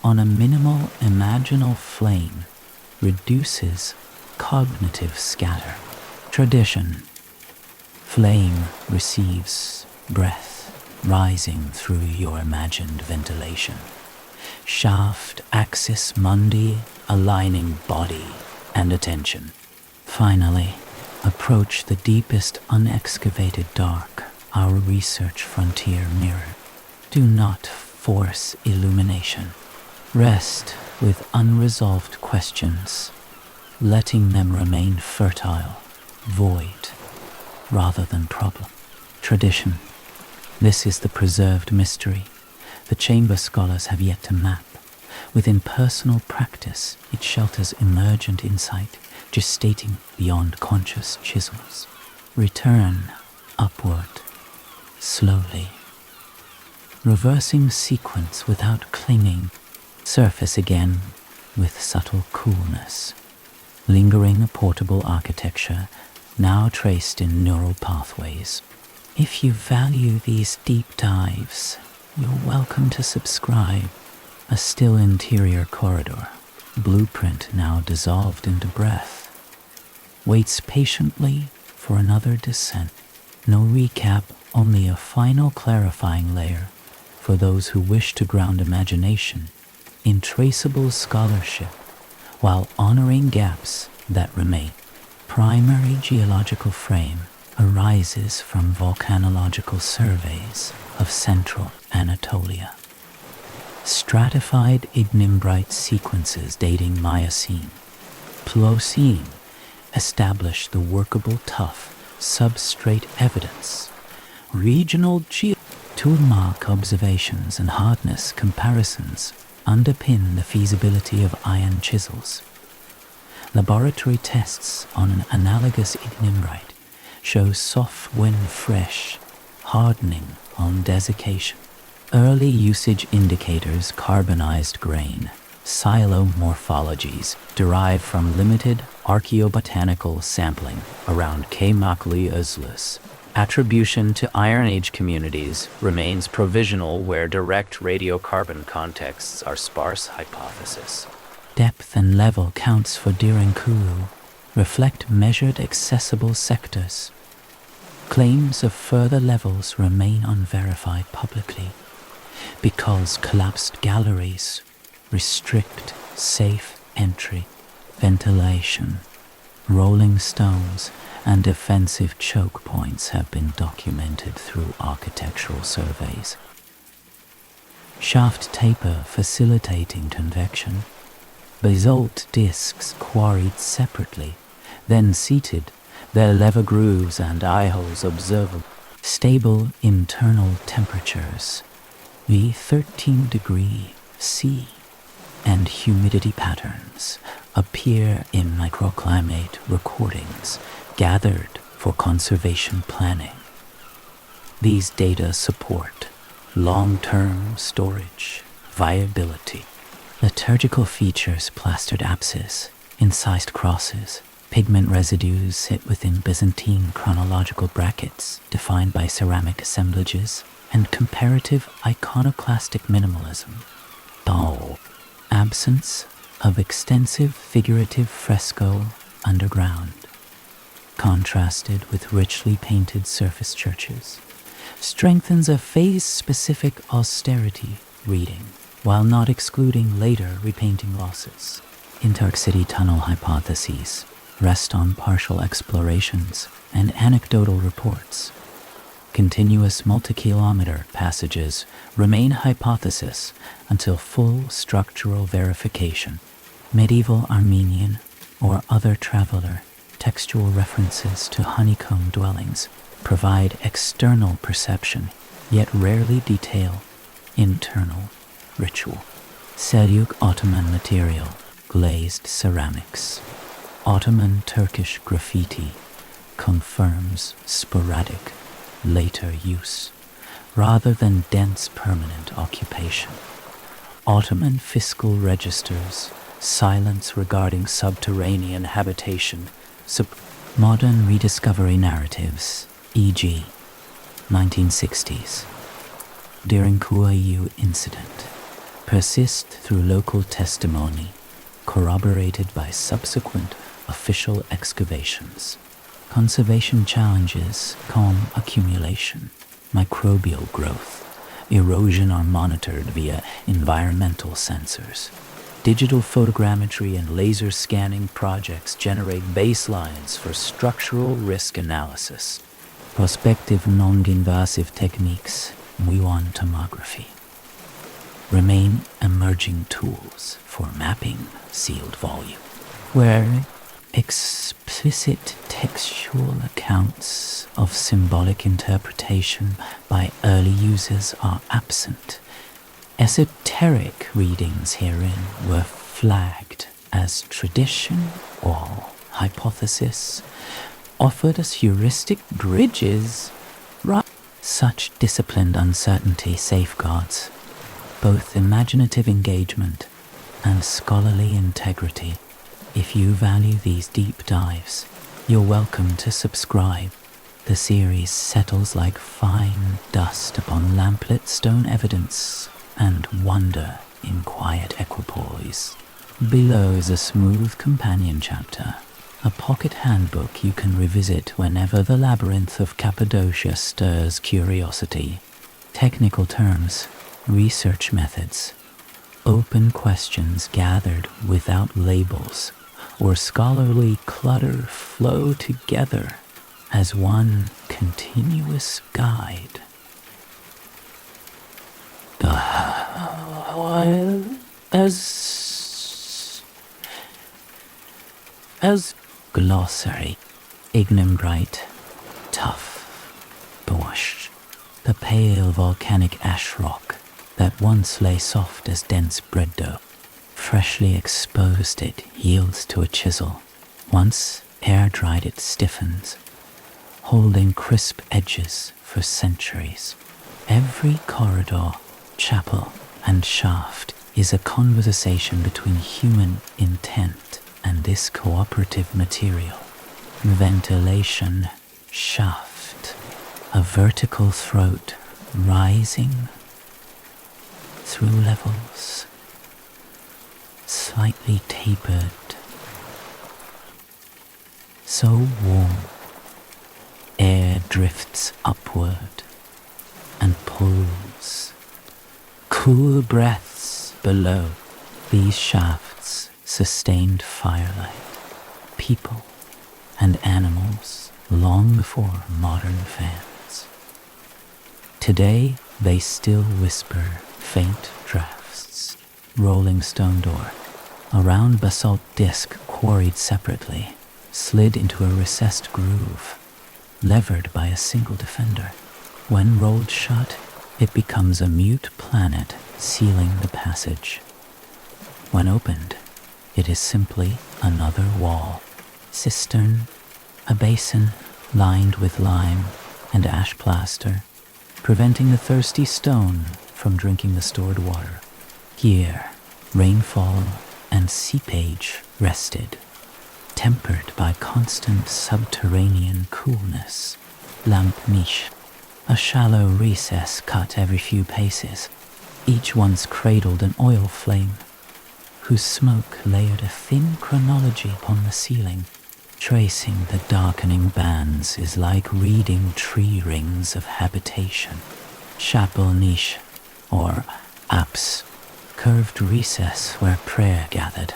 on a minimal imaginal flame reduces cognitive scatter. Tradition: flame receives breath rising through your imagined ventilation. Shaft axis mundi aligning body and attention. Finally, approach the deepest unexcavated dark our research frontier mirrored. Do not force illumination. Rest with unresolved questions, letting them remain fertile, void, rather than problem. Tradition: this is the preserved mystery the chamber scholars have yet to map. Within personal practice, it shelters emergent insight, gestating beyond conscious chisels. Return upward, slowly. Reversing sequence without clinging, surface again with subtle coolness. Lingering a portable architecture, now traced in neural pathways. If you value these deep dives, you're welcome to subscribe. A still interior corridor, blueprint now dissolved into breath, waits patiently for another descent. No recap, only a final clarifying layer for those who wish to ground imagination in traceable scholarship while honoring gaps that remain. Primary geological frame arises from volcanological surveys of central Anatolia. Stratified ignimbrite sequences dating Miocene, Pliocene establish the workable tuff substrate evidence. Regional toolmark observations and hardness comparisons underpin the feasibility of iron chisels. Laboratory tests on an analogous ignimbrite show soft when fresh, hardening on desiccation. Early usage indicators carbonized grain, silomorphologies derived from limited archaeobotanical sampling around K. Makli Uzlus. Attribution to Iron Age communities remains provisional where direct radiocarbon contexts are sparse. Hypothesis: depth and level counts for Dirankuru reflect measured accessible sectors. Claims of further levels remain unverified publicly because collapsed galleries restrict safe entry. Ventilation, rolling stones, and defensive choke points have been documented through architectural surveys. Shaft taper facilitating convection. Basalt discs quarried separately, then seated, their lever grooves and eye holes observable. Stable internal temperatures, the 13°C, and humidity patterns appear in microclimate recordings gathered for conservation planning. These data support long-term storage viability. Liturgical features: plastered apses, incised crosses, pigment residues sit within Byzantine chronological brackets defined by ceramic assemblages, and comparative iconoclastic minimalism. Dull. Absence of extensive figurative fresco underground, contrasted with richly painted surface churches, strengthens a phase-specific austerity reading, while not excluding later repainting losses. Intercity tunnel hypotheses. rest on partial explorations and anecdotal reports. Continuous multi-kilometer passages remain hypothesis until full structural verification. Medieval Armenian or other traveler textual references to honeycomb dwellings provide external perception, yet rarely detail internal ritual. Seljuk Ottoman material, glazed ceramics. Ottoman Turkish graffiti confirms sporadic later use rather than dense permanent occupation. Ottoman fiscal registers, silence regarding subterranean habitation, modern rediscovery narratives, e.g. 1960s. During Kuayu incident, persist through local testimony, corroborated by subsequent official excavations. Conservation challenges, calm accumulation, microbial growth, erosion are monitored via environmental sensors. Digital photogrammetry and laser scanning projects generate baselines for structural risk analysis. Prospective non-invasive techniques, muon tomography, remain emerging tools for mapping sealed volume, where explicit textual accounts of symbolic interpretation by early users are absent. Esoteric readings herein were flagged as tradition or hypothesis, offered as heuristic bridges. Such disciplined uncertainty safeguards both imaginative engagement and scholarly integrity. If you value these deep dives, you're welcome to subscribe. The series settles like fine dust upon lamplit stone evidence and wonder in quiet equipoise. Below is a smooth companion chapter, a pocket handbook you can revisit whenever the labyrinth of Cappadocia stirs curiosity. Technical terms, research methods, open questions gathered without labels, or scholarly clutter flow together as one continuous guide. As glossary, ignimbrite, tough, bush, the pale volcanic ash rock that once lay soft as dense bread dough. Freshly exposed, it yields to a chisel. Once air-dried, it stiffens, holding crisp edges for centuries. Every corridor, chapel, and shaft is a conversation between human intent and this cooperative material. Ventilation, shaft, a vertical throat rising through levels, slightly tapered, so warm, air drifts upward and pulls. Cool breaths below. These shafts sustained firelight, people and animals long before modern fans. Today they still whisper faint drafts. Rolling stone door, a round basalt disc quarried separately, slid into a recessed groove, levered by a single defender. When rolled shut, it becomes a mute planet sealing the passage. When opened, it is simply another wall. Cistern, a basin lined with lime and ash plaster, preventing the thirsty stone from drinking the stored water. Here, rainfall and seepage rested, tempered by constant subterranean coolness. Lamp niche, a shallow recess cut every few paces. Each once cradled an oil flame, whose smoke layered a thin chronology upon the ceiling. Tracing the darkening bands is like reading tree rings of habitation. Chapel niche, or apse, curved recess where prayer gathered.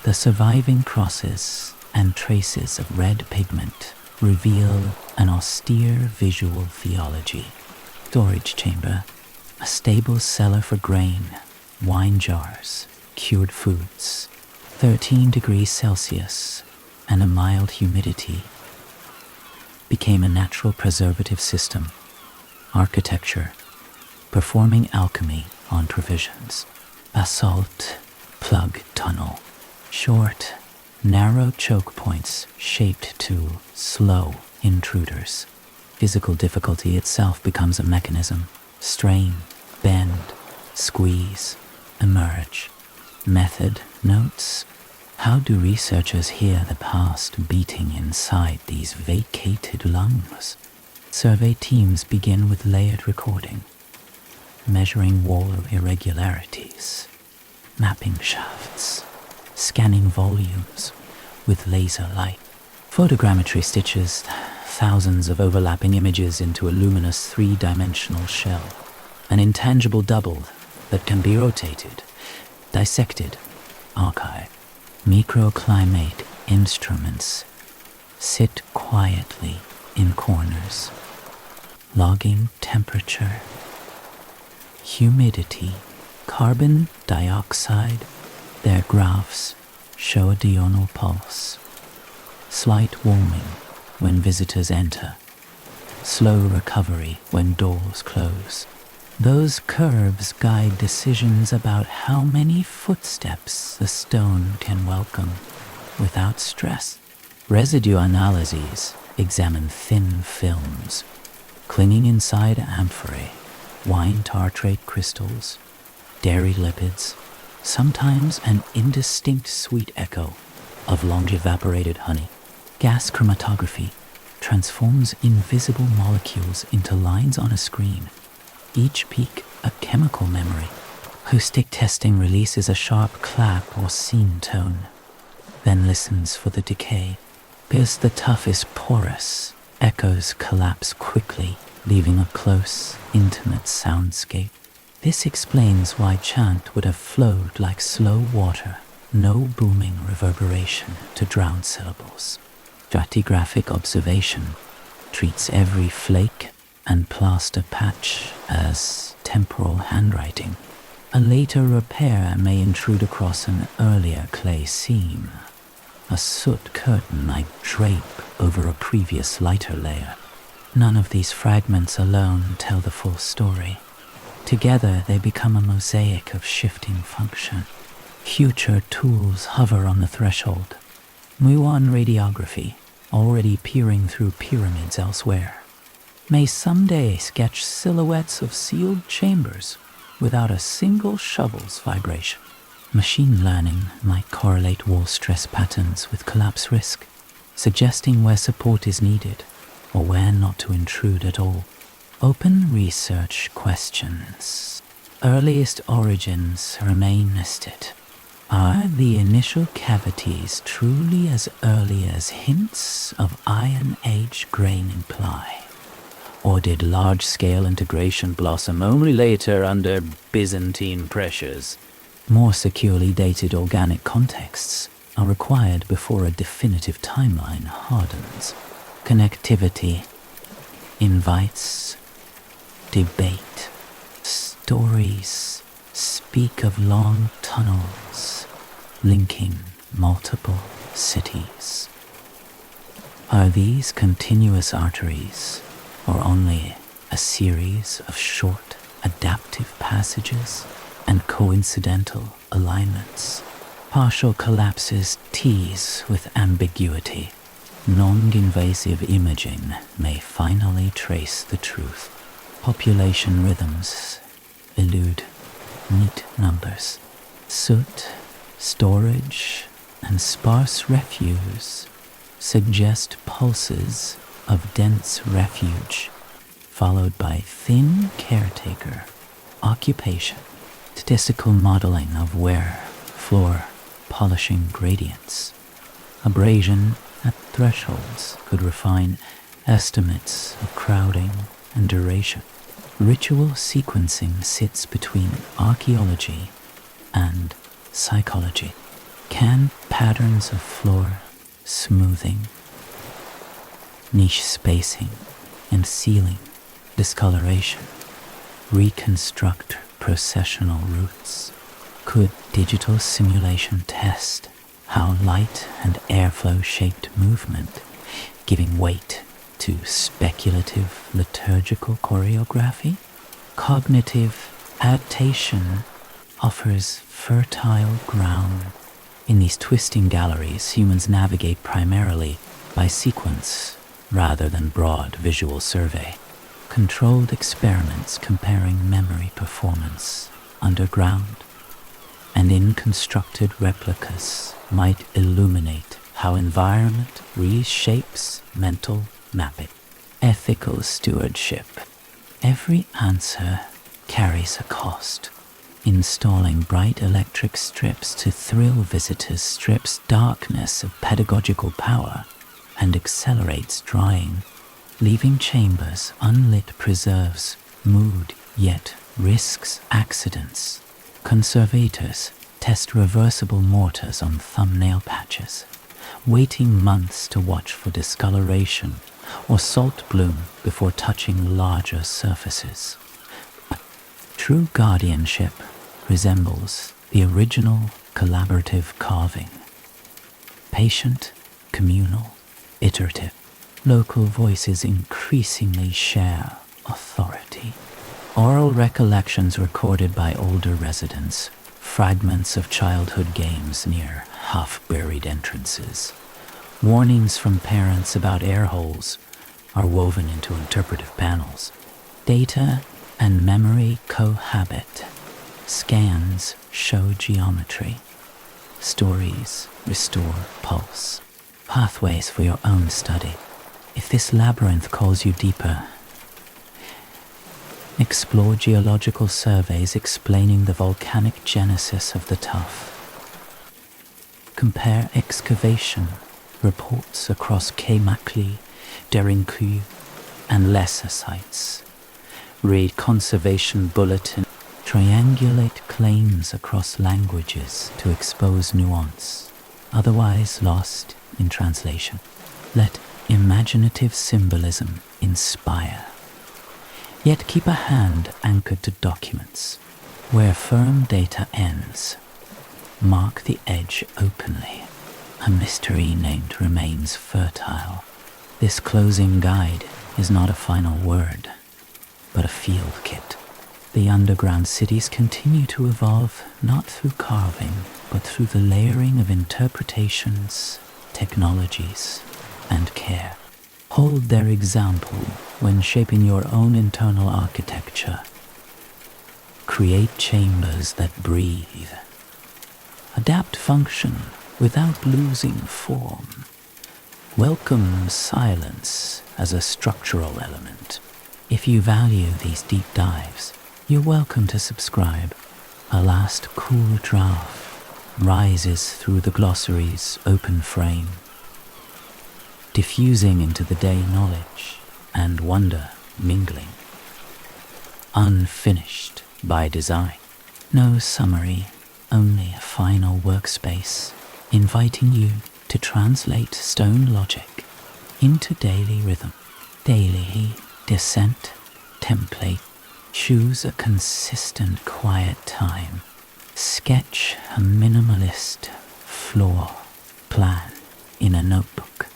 The surviving crosses and traces of red pigment reveal an austere visual theology. Storage chamber, a stable cellar for grain, wine jars, cured foods, 13 degrees Celsius, and a mild humidity became a natural preservative system. Architecture, performing alchemy on provisions. Basalt plug tunnel, short, narrow choke points shaped to slow intruders. Physical difficulty itself becomes a mechanism. Strain, bend, squeeze, emerge. Method notes. How do researchers hear the past beating inside these vacated lungs? Survey teams begin with layered recording, measuring wall irregularities, mapping shafts, scanning volumes with laser light. Photogrammetry stitches thousands of overlapping images into a luminous three-dimensional shell, an intangible double that can be rotated, dissected, archived. Microclimate instruments sit quietly in corners, logging temperature, humidity, carbon dioxide. Their graphs show a diurnal pulse, slight warming when visitors enter, slow recovery when doors close. Those curves guide decisions about how many footsteps the stone can welcome without stress. Residue analyses examine thin films, clinging inside amphorae, wine tartrate crystals, dairy lipids, sometimes an indistinct sweet echo of long-evaporated honey. Gas chromatography transforms invisible molecules into lines on a screen, each peak a chemical memory. Acoustic testing releases a sharp clap or scene tone, then listens for the decay. Because the tuff is porous, echoes collapse quickly, leaving a close, intimate soundscape. This explains why chant would have flowed like slow water, no booming reverberation to drown syllables. Stratigraphic observation treats every flake and plaster patch as temporal handwriting. A later repair may intrude across an earlier clay seam. A soot curtain might drape over a previous lighter layer. None of these fragments alone tell the full story. Together they become a mosaic of shifting function. Future tools hover on the threshold. Muon radiography, already peering through pyramids elsewhere, may someday sketch silhouettes of sealed chambers without a single shovel's vibration. Machine learning might correlate wall stress patterns with collapse risk, suggesting where support is needed or where not to intrude at all. Open research questions. Earliest origins remain nested. Are the initial cavities truly as early as hints of Iron Age grain imply? Or did large-scale integration blossom only later under Byzantine pressures? More securely dated organic contexts are required before a definitive timeline hardens. Connectivity invites debate. Stories speak of long tunnels linking multiple cities. Are these continuous arteries, or only a series of short, adaptive passages and coincidental alignments? Partial collapses tease with ambiguity. Non-invasive imaging may finally trace the truth. Population rhythms elude neat numbers. Soot, storage, and sparse refuse suggest pulses of dense refuge, followed by thin caretaker occupation. Statistical modeling of wear, floor, polishing gradients. Abrasion at thresholds could refine estimates of crowding and duration. Ritual sequencing sits between archaeology and psychology. Can patterns of floor, smoothing, niche spacing and ceiling discoloration, reconstruct processional routes. Could digital simulation test how light and airflow shaped movement, giving weight to speculative liturgical choreography? Cognitive adaptation offers fertile ground. In these twisting galleries, humans navigate primarily by sequence rather than broad visual survey. Controlled experiments comparing memory performance underground and in constructed replicas might illuminate how environment reshapes mental mapping. Ethical stewardship. Every answer carries a cost. Installing bright electric strips to thrill visitors strips darkness of pedagogical power and accelerates drying. Leaving chambers unlit preserves mood yet risks accidents. Conservators test reversible mortars on thumbnail patches, waiting months to watch for discoloration or salt bloom before touching larger surfaces. True guardianship resembles the original collaborative carving. Patient, communal, iterative. Local voices increasingly share authority. Oral recollections recorded by older residents, fragments of childhood games near half-buried entrances. Warnings from parents about air holes are woven into interpretive panels. Data and memory cohabit. Scans show geometry. Stories restore pulse. Pathways for your own study. If this labyrinth calls you deeper, explore geological surveys explaining the volcanic genesis of the tuff. Compare excavation reports across Kemakli, Derinkuyu, and lesser sites. Read conservation bulletin. Triangulate claims across languages to expose nuance, otherwise lost in translation. Let imaginative symbolism inspire. Yet keep a hand anchored to documents. Where firm data ends, mark the edge openly. A mystery named remains fertile. This closing guide is not a final word, but a field kit. The underground cities continue to evolve not through carving, but through the layering of interpretations, technologies, and care. Hold their example when shaping your own internal architecture. Create chambers that breathe. Adapt function without losing form. Welcome silence as a structural element. If you value these deep dives, you're welcome to subscribe. A last cool draft rises through the glossary's open frame, diffusing into the day knowledge and wonder mingling. Unfinished by design. No summary, only a final workspace, inviting you to translate stone logic into daily rhythm. Daily descent template. Choose a consistent quiet time. Sketch a minimalist floor plan in a notebook.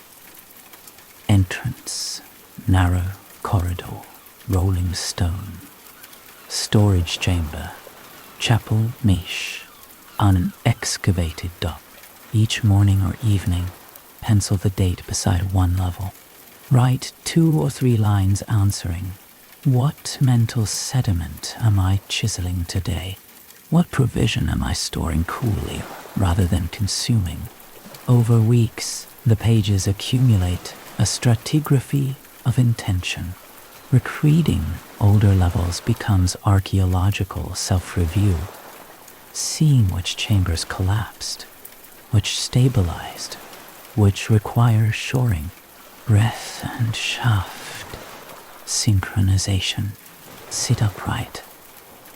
Entrance, narrow corridor, rolling stone. Storage chamber, chapel niche, unexcavated dock. Each morning or evening, pencil the date beside one level. Write 2 or 3 lines answering, what mental sediment am I chiseling today? What provision am I storing coolly rather than consuming? Over weeks, the pages accumulate a stratigraphy of intention. Recreating older levels becomes archaeological self-review, seeing which chambers collapsed, which stabilized, which require shoring, breath and shaft, synchronization. Sit upright.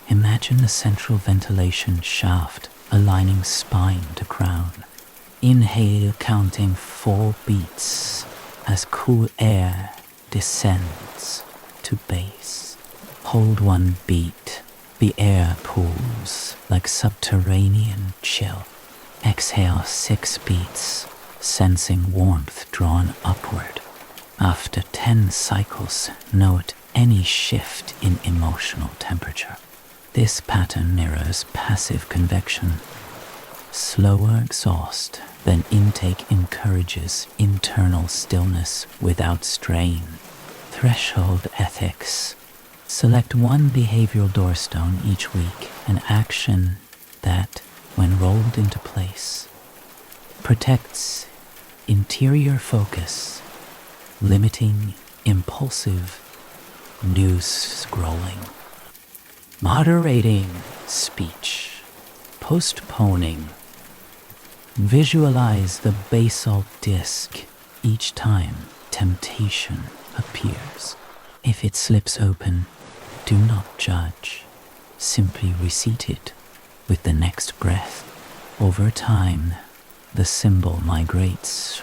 Imagine the central ventilation shaft aligning spine to crown. Inhale, counting 4 beats as cool air descends to base. Hold 1 beat. The air pools like subterranean chill. Exhale 6 beats, sensing warmth drawn upward. After 10 cycles, note any shift in emotional temperature. This pattern mirrors passive convection. Slower exhaust than intake encourages internal stillness without strain. Threshold ethics. Select 1 behavioral doorstone each week, an action that, when rolled into place, protects interior focus, limiting impulsive news scrolling. Moderating speech, postponing. Visualize the basalt disc each time temptation appears. If it slips open, do not judge. Simply reseat it with the next breath. Over time, the symbol migrates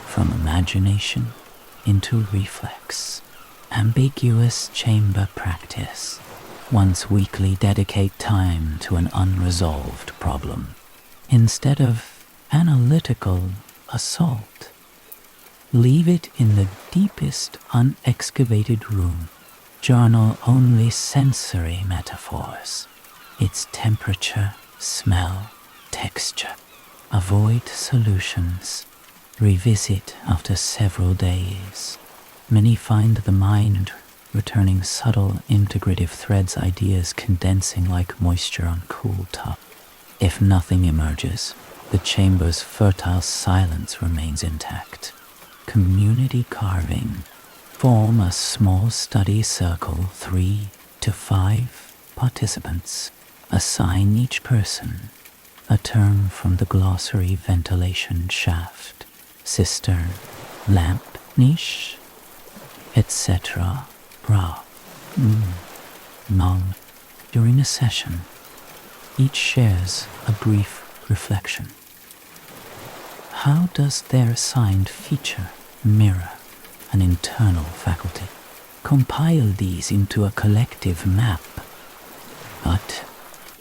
from imagination into reflex. Ambiguous chamber practice. Once weekly, dedicate time to an unresolved problem. Instead of analytical assault, leave it in the deepest unexcavated room. Journal only sensory metaphors. Its temperature, smell, texture. Avoid solutions. Revisit after several days. Many find the mind returning subtle integrative threads, ideas condensing like moisture on cool top. If nothing emerges, the chamber's fertile silence remains intact. Community carving. Form a small study circle, 3 to 5 participants. Assign each person a term from the glossary: ventilation shaft, cistern, lamp, niche, etc. Bra. Null. During a session, each shares a brief reflection. How does their assigned feature mirror an internal faculty? Compile these into a collective map. But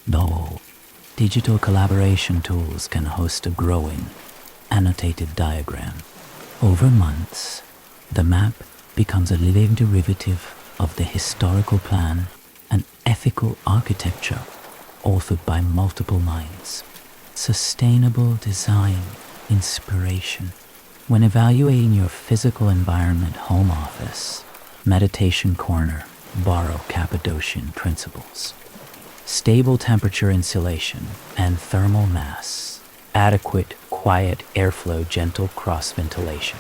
no, digital collaboration tools can host a growing, annotated diagram. Over months, the map becomes a living derivative of the historical plan, an ethical architecture authored by multiple minds. Sustainable design inspiration. When evaluating your physical environment, home office, meditation corner, borrow Cappadocian principles. Stable temperature insulation and thermal mass. Adequate, quiet airflow, gentle cross ventilation.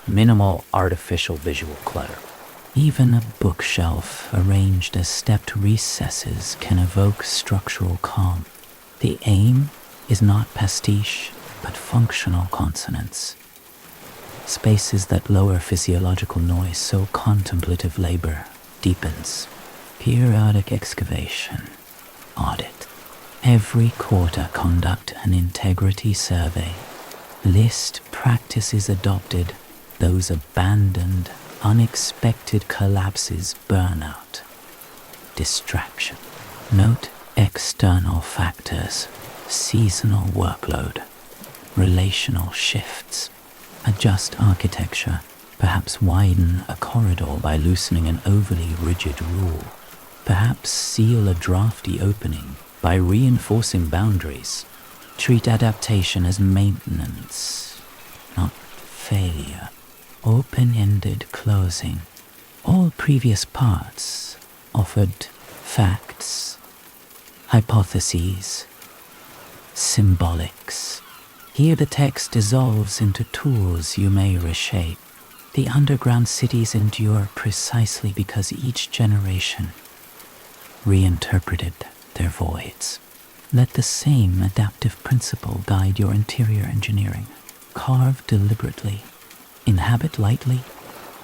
Minimal artificial visual clutter. Even a bookshelf arranged as stepped recesses can evoke structural calm. The aim is not pastiche, but functional consonance. Spaces that lower physiological noise so contemplative labor deepens. Periodic excavation. Audit. Every quarter conduct an integrity survey. List practices adopted, those abandoned, unexpected collapses, burnout, distraction. Note external factors, seasonal workload, relational shifts. Adjust architecture, perhaps widen a corridor by loosening an overly rigid rule. Perhaps seal a drafty opening by reinforcing boundaries. Treat adaptation as maintenance, not failure. Open-ended closing. All previous parts offered facts, hypotheses, symbolics. Here the text dissolves into tools you may reshape. The underground cities endure precisely because each generation reinterpreted their voids. Let the same adaptive principle guide your interior engineering. Carve deliberately. Inhabit lightly.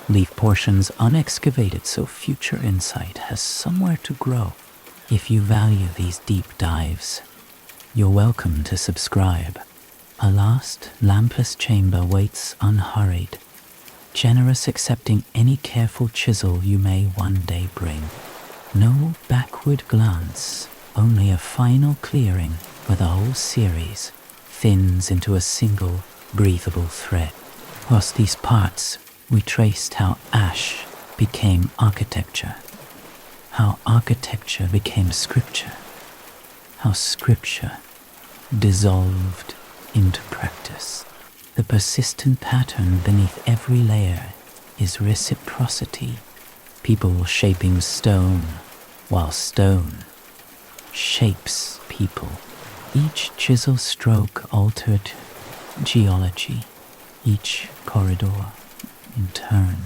Leave portions unexcavated so future insight has somewhere to grow. If you value these deep dives, you're welcome to subscribe. A last lampless chamber waits unhurried, generous accepting any careful chisel you may one day bring. No backward glance, only a final clearing where the whole series thins into a single breathable thread. Whilst these parts, we traced how ash became architecture, how architecture became scripture, how scripture dissolved into practice. The persistent pattern beneath every layer is reciprocity, people shaping stone, while stone shapes people. Each chisel stroke altered geology, each corridor in turn.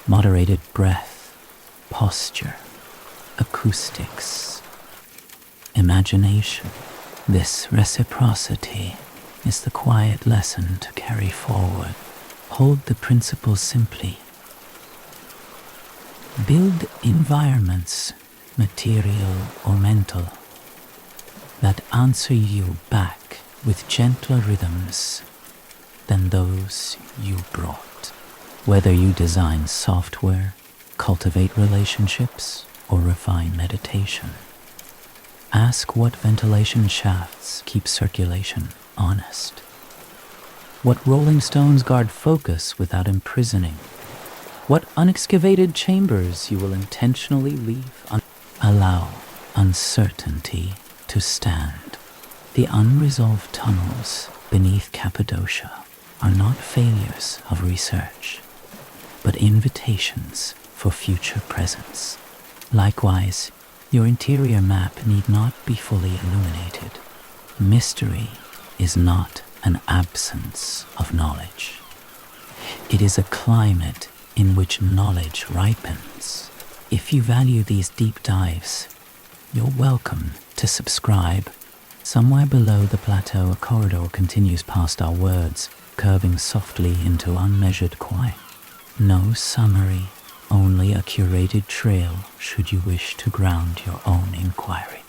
Moderated breath, posture, acoustics, imagination. This reciprocity is the quiet lesson to carry forward. Hold the principle simply. Build environments, material or mental, that answer you back with gentler rhythms than those you brought. Whether you design software, cultivate relationships, or refine meditation, ask what ventilation shafts keep circulation honest. What rolling stones guard focus without imprisoning. What unexcavated chambers you will intentionally leave. Allow uncertainty to stand. The unresolved tunnels beneath Cappadocia are not failures of research, but invitations for future presence. Likewise, your interior map need not be fully illuminated. Mystery is not an absence of knowledge. It is a climate in which knowledge ripens. If you value these deep dives, you're welcome to subscribe. Somewhere below the plateau, a corridor continues past our words, curving softly into unmeasured quiet. No summary, only a curated trail should you wish to ground your own inquiry.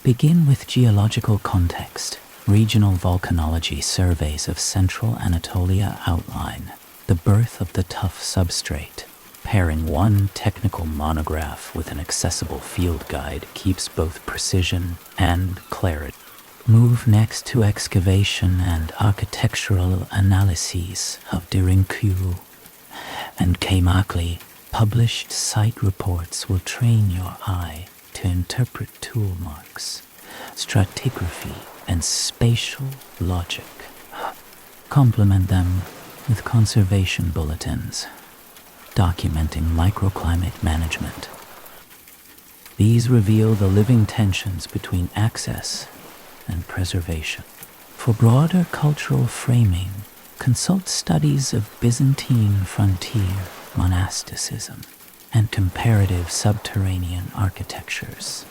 Begin with geological context. Regional volcanology surveys of central Anatolia outline the birth of the tough substrate. Pairing one technical monograph with an accessible field guide keeps both precision and clarity. Move next to excavation and architectural analyses of Dirinkulu and Keimakli. Published site reports will train your eye to interpret tool marks, stratigraphy, and spatial logic. Complement them with conservation bulletins documenting microclimate management. These reveal the living tensions between access and preservation. For broader cultural framing, consult studies of Byzantine frontier monasticism and comparative subterranean architectures,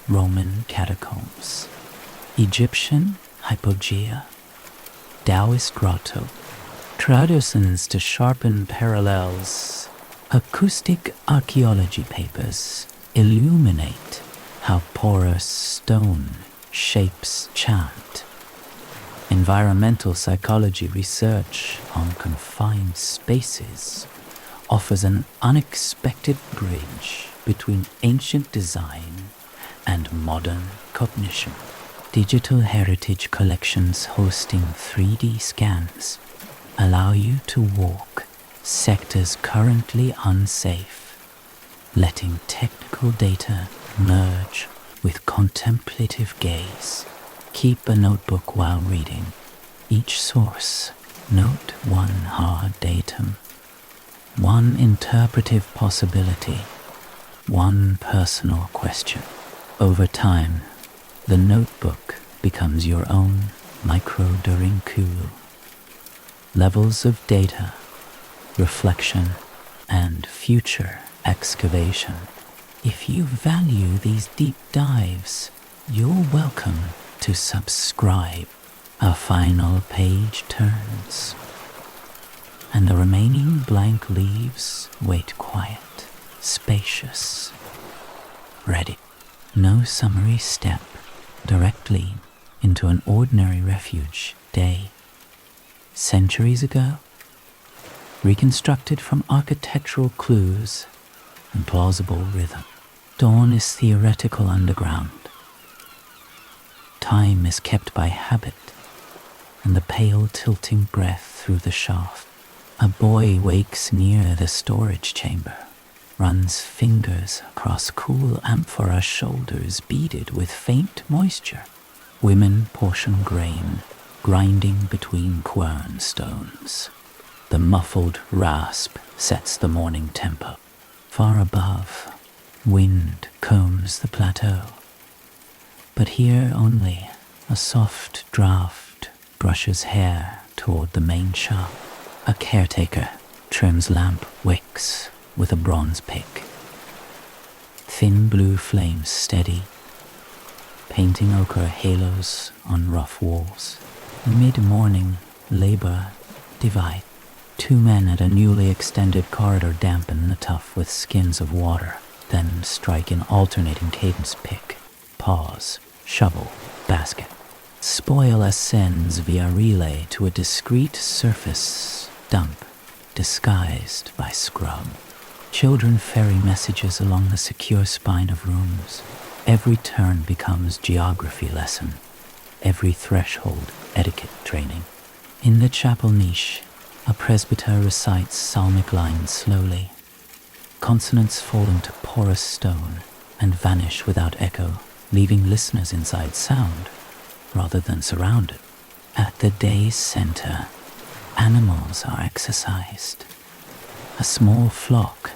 Roman catacombs, Egyptian hypogea, Taoist grotto, traductions to sharpen parallels. Acoustic archaeology papers illuminate how porous stone shapes chant. Environmental psychology research on confined spaces offers an unexpected bridge between ancient design and modern cognition. Digital heritage collections hosting 3D scans allow you to walk sectors currently unsafe, letting technical data merge with contemplative gaze. Keep a notebook while reading. Each source, note one hard datum, one interpretive possibility, one personal question. Over time, the notebook becomes your own micro-Dirinkulu. Levels of data, reflection, and future excavation. If you value these deep dives, you're welcome to subscribe. A final page turns, and the remaining blank leaves wait quiet, spacious, ready. No summary step, directly into an ordinary refuge day. Centuries ago, reconstructed from architectural clues and plausible rhythm. Dawn is theoretical underground. Time is kept by habit and the pale tilting breath through the shaft. A boy wakes near the storage chamber, runs fingers across cool amphora shoulders beaded with faint moisture. Women portion grain, grinding between quern stones. The muffled rasp sets the morning tempo. Far above, wind combs the plateau. But here only a soft draught brushes hair toward the main shaft. A caretaker trims lamp wicks with a bronze pick. Thin blue flames steady, painting ochre halos on rough walls. Mid-morning labor divide. Two men at a newly extended corridor dampen the tuff with skins of water, then strike in alternating cadence pick, pause, shovel, basket. Spoil ascends via relay to a discrete surface dump disguised by scrub. Children ferry messages along the secure spine of rooms. Every turn becomes geography lesson. Every threshold etiquette training. In the chapel niche, a presbyter recites psalmic lines slowly. Consonants fall into porous stone and vanish without echo, leaving listeners inside sound rather than surrounded. At the day's center, animals are exercised. A small flock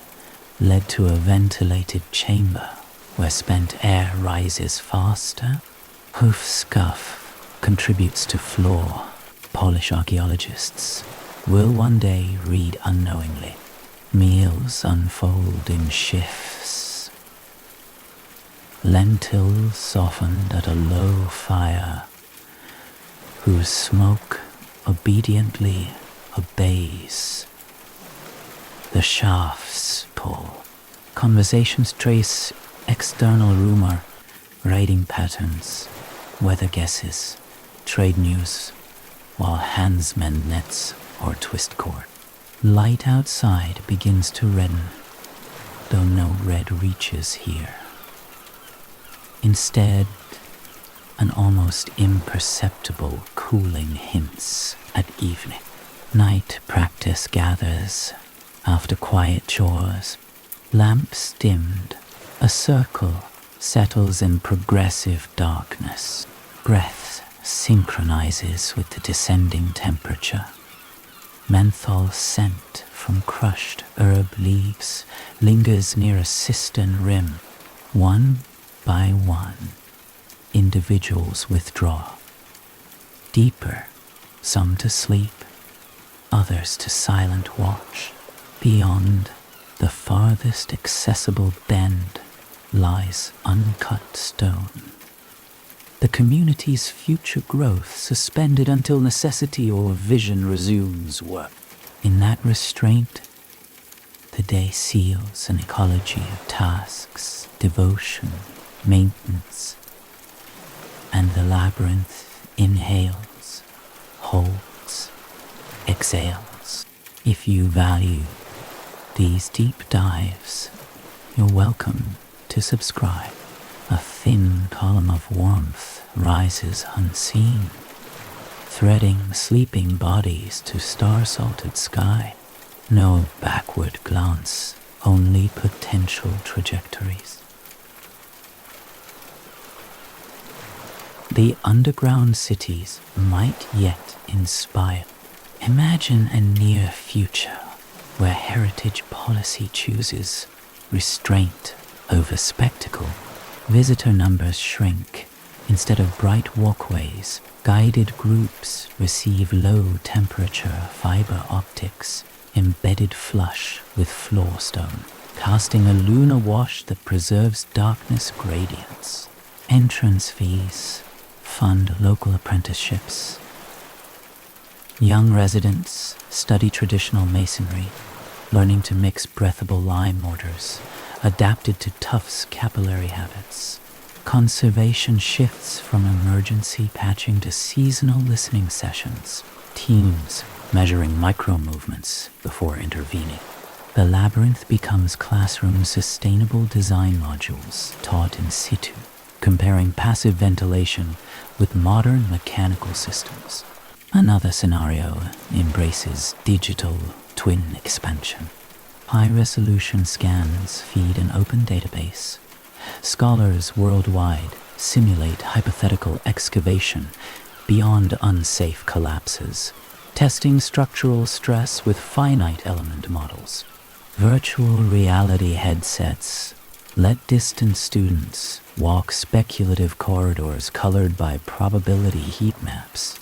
led to a ventilated chamber where spent air rises faster. Hoof scuff contributes to floor. Polish archaeologists will one day read unknowingly. Meals unfold in shifts. Lentils softened at a low fire, whose smoke obediently obeys. The shafts pull. Conversations trace external rumor, raiding patterns, weather guesses, trade news, while hands mend nets or twist cord. Light outside begins to redden, though no red reaches here. Instead, an almost imperceptible cooling hints at evening. Night practice gathers after quiet chores. Lamps dimmed, a circle settles in progressive darkness. Breath synchronizes with the descending temperature. Menthol scent from crushed herb leaves lingers near a cistern rim. One by one, individuals withdraw. Deeper, some to sleep, others to silent watch. Beyond the farthest accessible bend lies uncut stone. The community's future growth suspended until necessity or vision resumes work. In that restraint, the day seals an ecology of tasks, devotion, maintenance, and the labyrinth inhales, holds, exhales. If you value these deep dives, you're welcome to subscribe. A thin column of warmth rises unseen, threading sleeping bodies to star-salted sky. No backward glance, only potential trajectories. The underground cities might yet inspire. Imagine a near future where heritage policy chooses restraint over spectacle. Visitor numbers shrink. Instead of bright walkways, guided groups receive low-temperature fiber optics embedded flush with floor stone, casting a lunar wash that preserves darkness gradients. Entrance fees fund local apprenticeships. Young residents study traditional masonry, learning to mix breathable lime mortars, adapted to Tufts capillary habits. Conservation shifts from emergency patching to seasonal listening sessions, teams measuring micro-movements before intervening. The labyrinth becomes classroom sustainable design modules taught in situ, comparing passive ventilation with modern mechanical systems. Another scenario embraces digital twin expansion. High-resolution scans feed an open database. Scholars worldwide simulate hypothetical excavation beyond unsafe collapses, testing structural stress with finite element models. Virtual reality headsets let distant students walk speculative corridors colored by probability heat maps.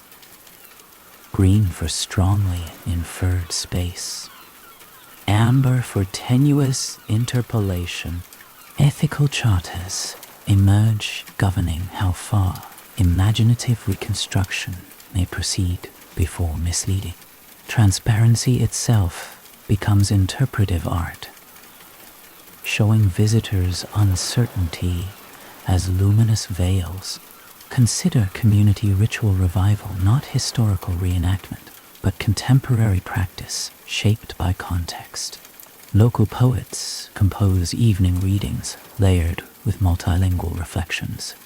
Green for strongly inferred space. Amber for tenuous interpolation. Ethical charters emerge governing how far imaginative reconstruction may proceed before misleading. Transparency itself becomes interpretive art, showing visitors uncertainty as luminous veils. Consider community ritual revival, not historical reenactment, but contemporary practice shaped by context. Local poets compose evening readings layered with multilingual reflections.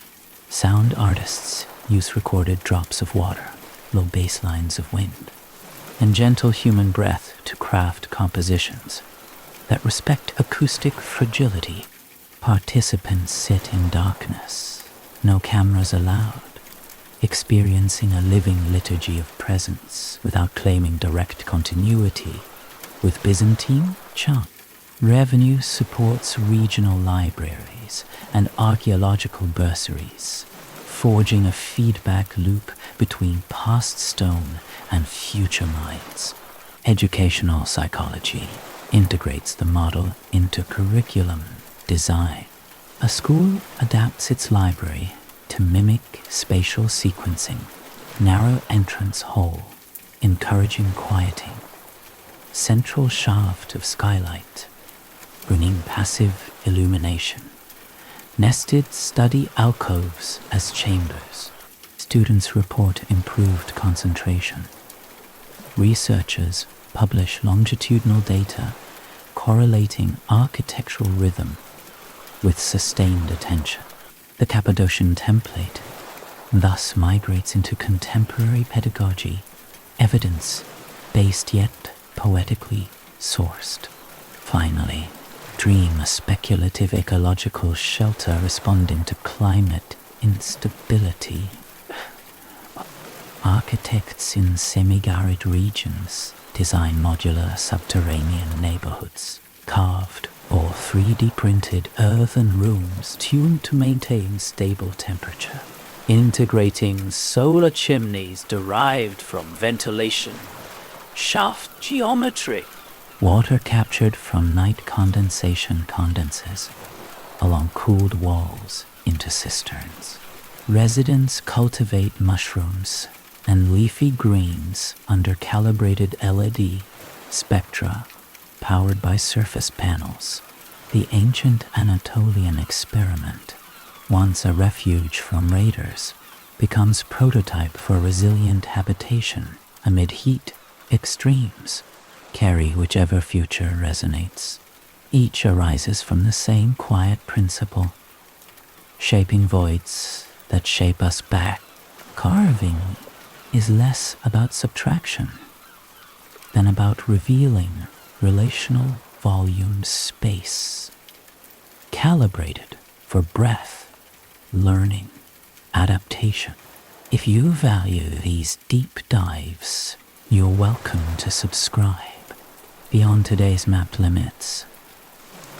Sound artists use recorded drops of water, low bass lines of wind, and gentle human breath to craft compositions that respect acoustic fragility. Participants sit in darkness, no cameras allowed, experiencing a living liturgy of presence without claiming direct continuity with Byzantine chant. Revenue supports regional libraries and archaeological bursaries, forging a feedback loop between past stone and future minds. Educational psychology integrates the model into curriculum design. A school adapts its library to mimic spatial sequencing, narrow entrance hall, encouraging quieting, central shaft of skylight, bringing passive illumination, nested study alcoves as chambers. Students report improved concentration. Researchers publish longitudinal data correlating architectural rhythm with sustained attention. The Cappadocian template thus migrates into contemporary pedagogy, evidence-based yet poetically sourced. Finally, dream a speculative ecological shelter responding to climate instability. Architects in semi-arid regions design modular subterranean neighborhoods, carved or 3D printed earthen rooms tuned to maintain stable temperature, integrating solar chimneys derived from ventilation, shaft geometry. Water captured from night condensation condenses along cooled walls into cisterns. Residents cultivate mushrooms and leafy greens under calibrated LED spectra powered by surface panels. The ancient Anatolian experiment, once a refuge from raiders, becomes prototype for resilient habitation amid heat extremes. Carry whichever future resonates. Each arises from the same quiet principle, shaping voids that shape us back. Carving is less about subtraction than about revealing relational volume space, calibrated for breath, learning, adaptation. If you value these deep dives, you're welcome to subscribe. Beyond today's mapped limits,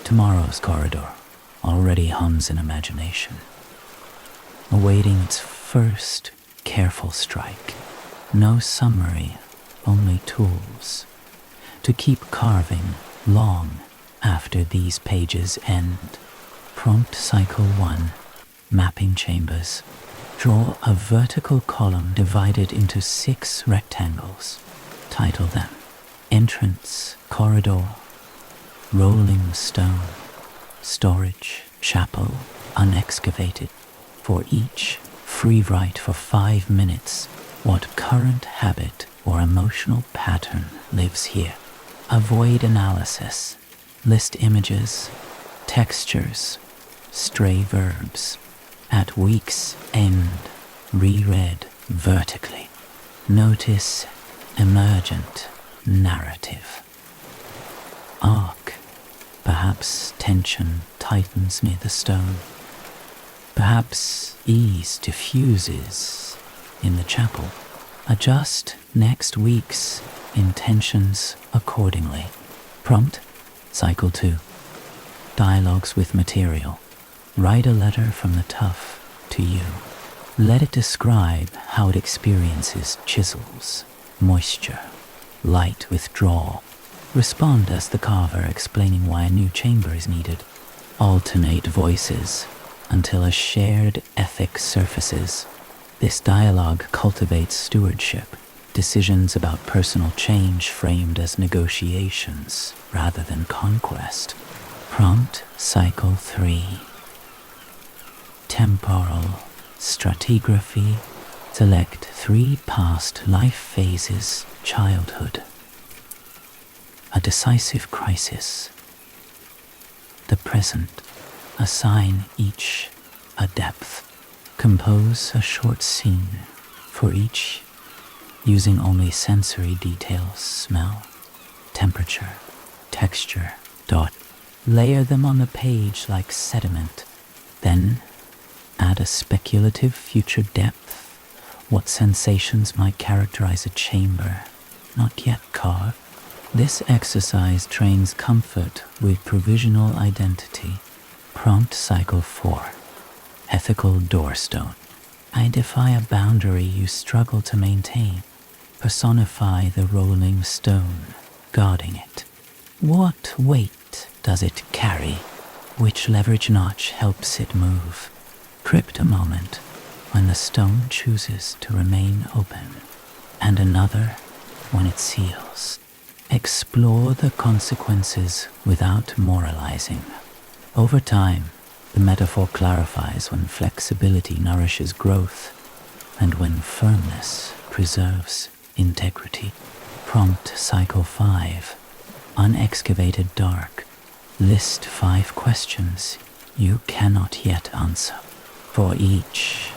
tomorrow's corridor already hums in imagination, awaiting its first careful strike. No summary, only tools to keep carving long after these pages end. Prompt cycle 1, mapping chambers. Draw a vertical column divided into 6 rectangles. Title them entrance, corridor, rolling stone, storage, chapel, unexcavated. For each, free write for 5 minutes what current habit or emotional pattern lives here. Avoid analysis. List images, textures, stray verbs. At week's end, reread vertically. Notice emergent narrative. Arc. Perhaps tension tightens near the stone. Perhaps ease diffuses in the chapel. Adjust next week's intentions accordingly. Prompt, Cycle 2. Dialogues with material. Write a letter from the tough to you. Let it describe how it experiences chisels, moisture, light withdrawal. Respond as the carver, explaining why a new chamber is needed. Alternate voices until a shared ethic surfaces. This dialogue cultivates stewardship, decisions about personal change framed as negotiations rather than conquest. Prompt, Cycle 3. Temporal stratigraphy. Select 3 past life phases. Childhood. A decisive crisis. The present. Assign each a depth. Compose a short scene for each, using only sensory details: smell, temperature, texture. Layer them on the page like sediment. Then add a speculative future depth. What sensations might characterize a chamber not yet carved? This exercise trains comfort with provisional identity. Prompt, Cycle 4. Ethical doorstone. Identify a boundary you struggle to maintain. Personify the rolling stone, guarding it. What weight does it carry? Which leverage notch helps it move? Crypt a moment when the stone chooses to remain open, and another when it seals. Explore the consequences without moralizing. Over time, the metaphor clarifies when flexibility nourishes growth and when firmness preserves integrity. Prompt, Cycle 5. Unexcavated dark. List 5 questions you cannot yet answer. For each,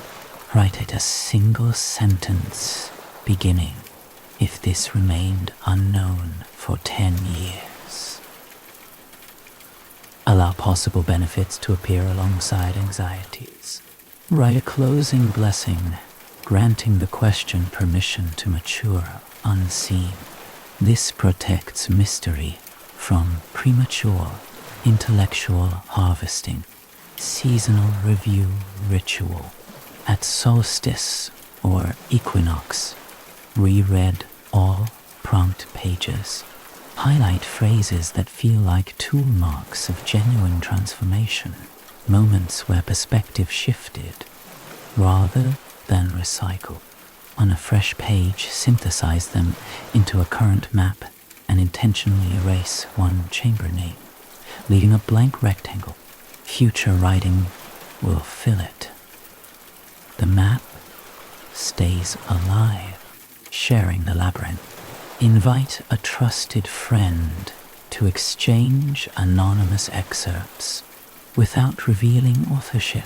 write it a single sentence beginning, "If this remained unknown for 10 years." Allow possible benefits to appear alongside anxieties. Write a closing blessing, granting the question permission to mature unseen. This protects mystery from premature intellectual harvesting. Seasonal review ritual. At solstice or equinox, reread all prompt pages. Highlight phrases that feel like tool marks of genuine transformation, moments where perspective shifted rather than recycle. On a fresh page, synthesize them into a current map and intentionally erase one chamber name, leaving a blank rectangle. Future writing will fill it. The map stays alive, sharing the labyrinth. Invite a trusted friend to exchange anonymous excerpts without revealing authorship.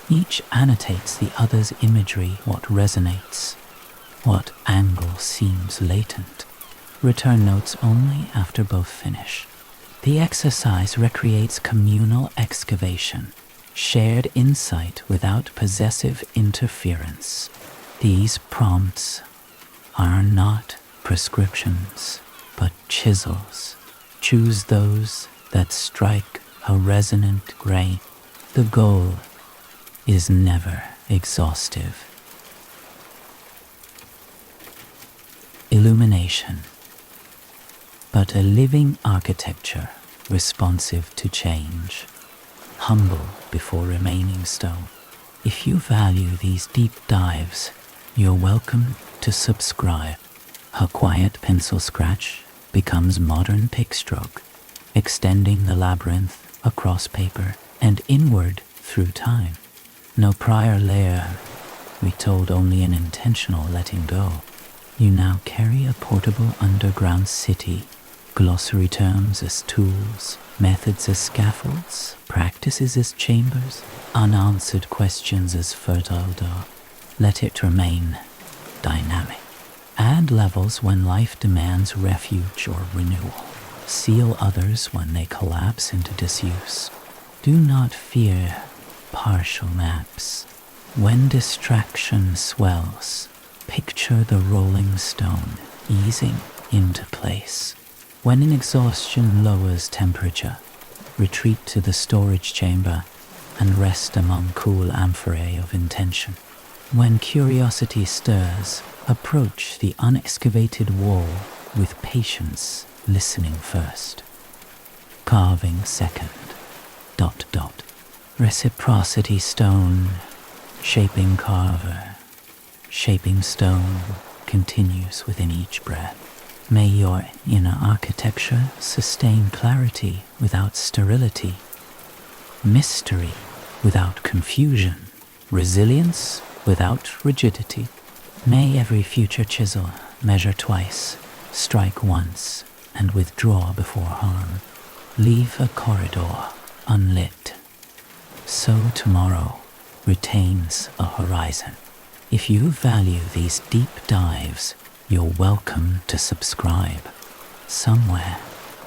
Each annotates the other's imagery, what resonates, what angle seems latent. Return notes only after both finish. The exercise recreates communal excavation, shared insight without possessive interference. These prompts are not prescriptions, but chisels. Choose those that strike a resonant grain. The goal is never exhaustive. Illumination, but a living architecture responsive to change, humble before remaining stone. If you value these deep dives, you're welcome to subscribe. A quiet pencil scratch becomes modern pick stroke, extending the labyrinth across paper and inward through time. No prior layer, we told only an intentional letting go. You now carry a portable underground city, glossary terms as tools, methods as scaffolds, practices as chambers, unanswered questions as fertile dark. Let it remain dynamic. Add levels when life demands refuge or renewal. Seal others when they collapse into disuse. Do not fear partial maps. When distraction swells, picture the rolling stone easing into place. When an exhaustion lowers temperature, retreat to the storage chamber and rest among cool amphorae of intention. When curiosity stirs, approach the unexcavated wall with patience, listening first. Carving second. ... Reciprocity stone, shaping carver, shaping stone continues within each breath. May your inner architecture sustain clarity without sterility, mystery without confusion, resilience without rigidity. May every future chisel measure twice, strike once, and withdraw before harm. Leave a corridor unlit, so tomorrow retains a horizon. If you value these deep dives, you're welcome to subscribe. Somewhere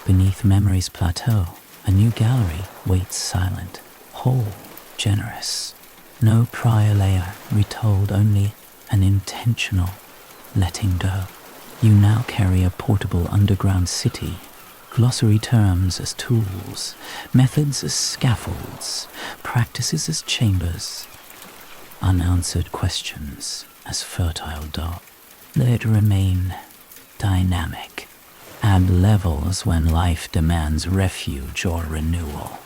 beneath memory's plateau, a new gallery waits silent, whole, generous. No prior layer, retold only an intentional letting go. You now carry a portable underground city, glossary terms as tools, methods as scaffolds, practices as chambers, unanswered questions as fertile dark. Let it remain dynamic. Add levels when life demands refuge or renewal.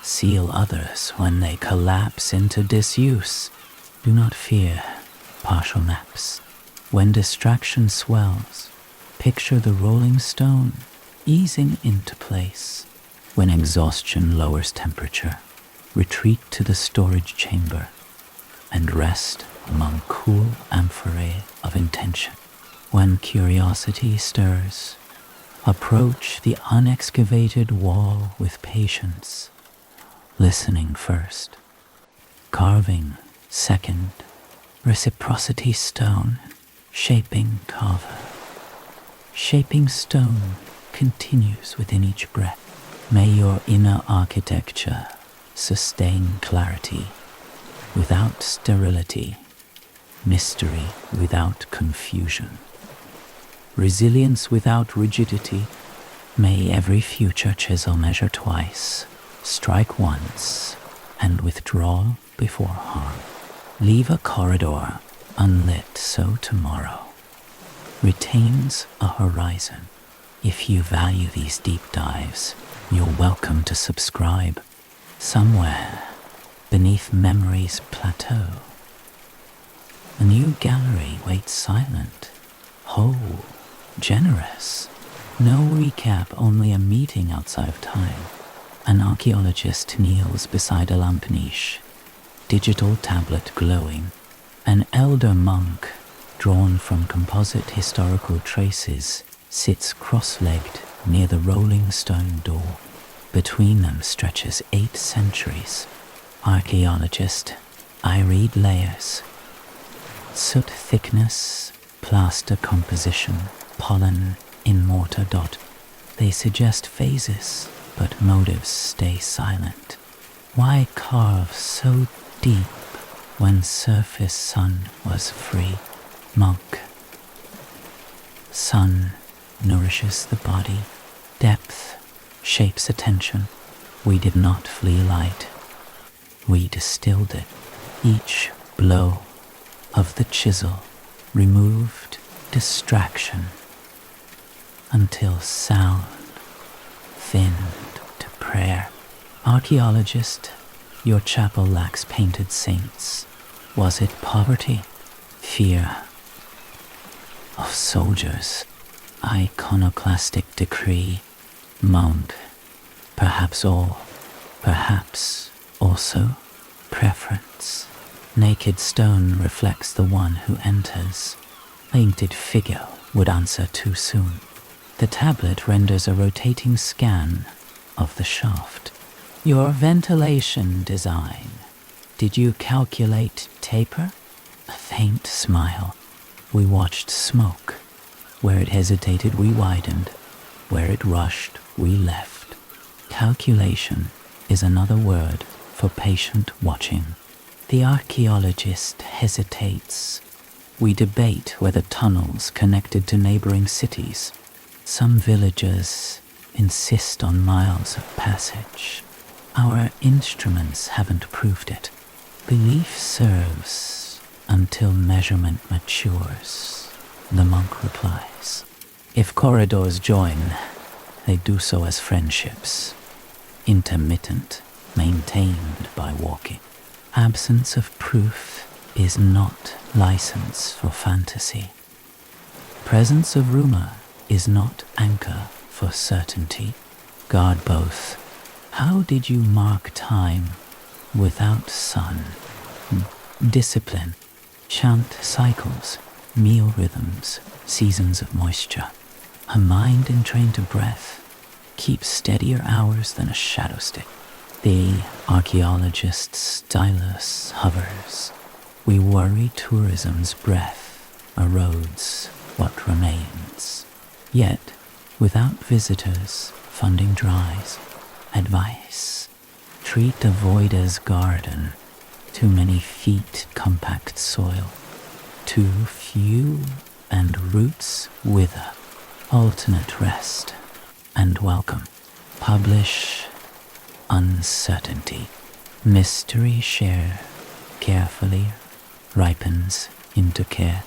Seal others when they collapse into disuse. Do not fear partial maps. When distraction swells, picture the rolling stone easing into place. When exhaustion lowers temperature, retreat to the storage chamber and rest among cool amphorae of intention. When curiosity stirs, approach the unexcavated wall with patience, listening first. Carving second. Reciprocity stone, shaping carver. Shaping stone continues within each breath. May your inner architecture sustain clarity without sterility, mystery without confusion, resilience without rigidity. May every future chisel measure twice, strike once, and withdraw before harm. Leave a corridor unlit so tomorrow retains a horizon. If you value these deep dives, you're welcome to subscribe. Somewhere beneath memory's plateau, a new gallery waits silent, whole, generous. No recap, only a meeting outside of time. An archaeologist kneels beside a lamp niche, digital tablet glowing. An elder monk, drawn from composite historical traces, sits cross-legged near the rolling stone door. Between them stretches 8 centuries. Archaeologist, I read layers. Soot thickness, plaster composition, pollen in mortar dot. They suggest phases, but motives stay silent. Why carve so deep when surface sun was free? Monk. Sun nourishes the body. Depth shapes attention. We did not flee light. We distilled it. Each blow of the chisel removed distraction until sound thinned to prayer. Archaeologist, your chapel lacks painted saints. Was it poverty? Fear of soldiers? Iconoclastic decree? Monk, perhaps all, perhaps also preference. Naked stone reflects the one who enters. Painted figure would answer too soon. The tablet renders a rotating scan of the shaft. Your ventilation design. Did you calculate taper? A faint smile. We watched smoke. Where it hesitated, we widened. Where it rushed, we left. Calculation is another word for patient watching. The archaeologist hesitates. We debate whether tunnels connected to neighboring cities. Some villagers insist on miles of passage. Our instruments haven't proved it. Belief serves until measurement matures, the monk replies. If corridors join, they do so as friendships, intermittent, maintained by walking. Absence of proof is not license for fantasy. Presence of rumor is not anchor for certainty. Guard both. How did you mark time without sun? Discipline. Chant cycles, meal rhythms, seasons of moisture. A mind entrained to breath keeps steadier hours than a shadow stick. The archaeologist's stylus hovers. We worry tourism's breath erodes what remains. Yet, without visitors, funding dries. Advice. Treat a void as garden. Too many feet compact soil. Too few and roots wither. Alternate rest and welcome. Publish uncertainty. Mystery share carefully ripens into care.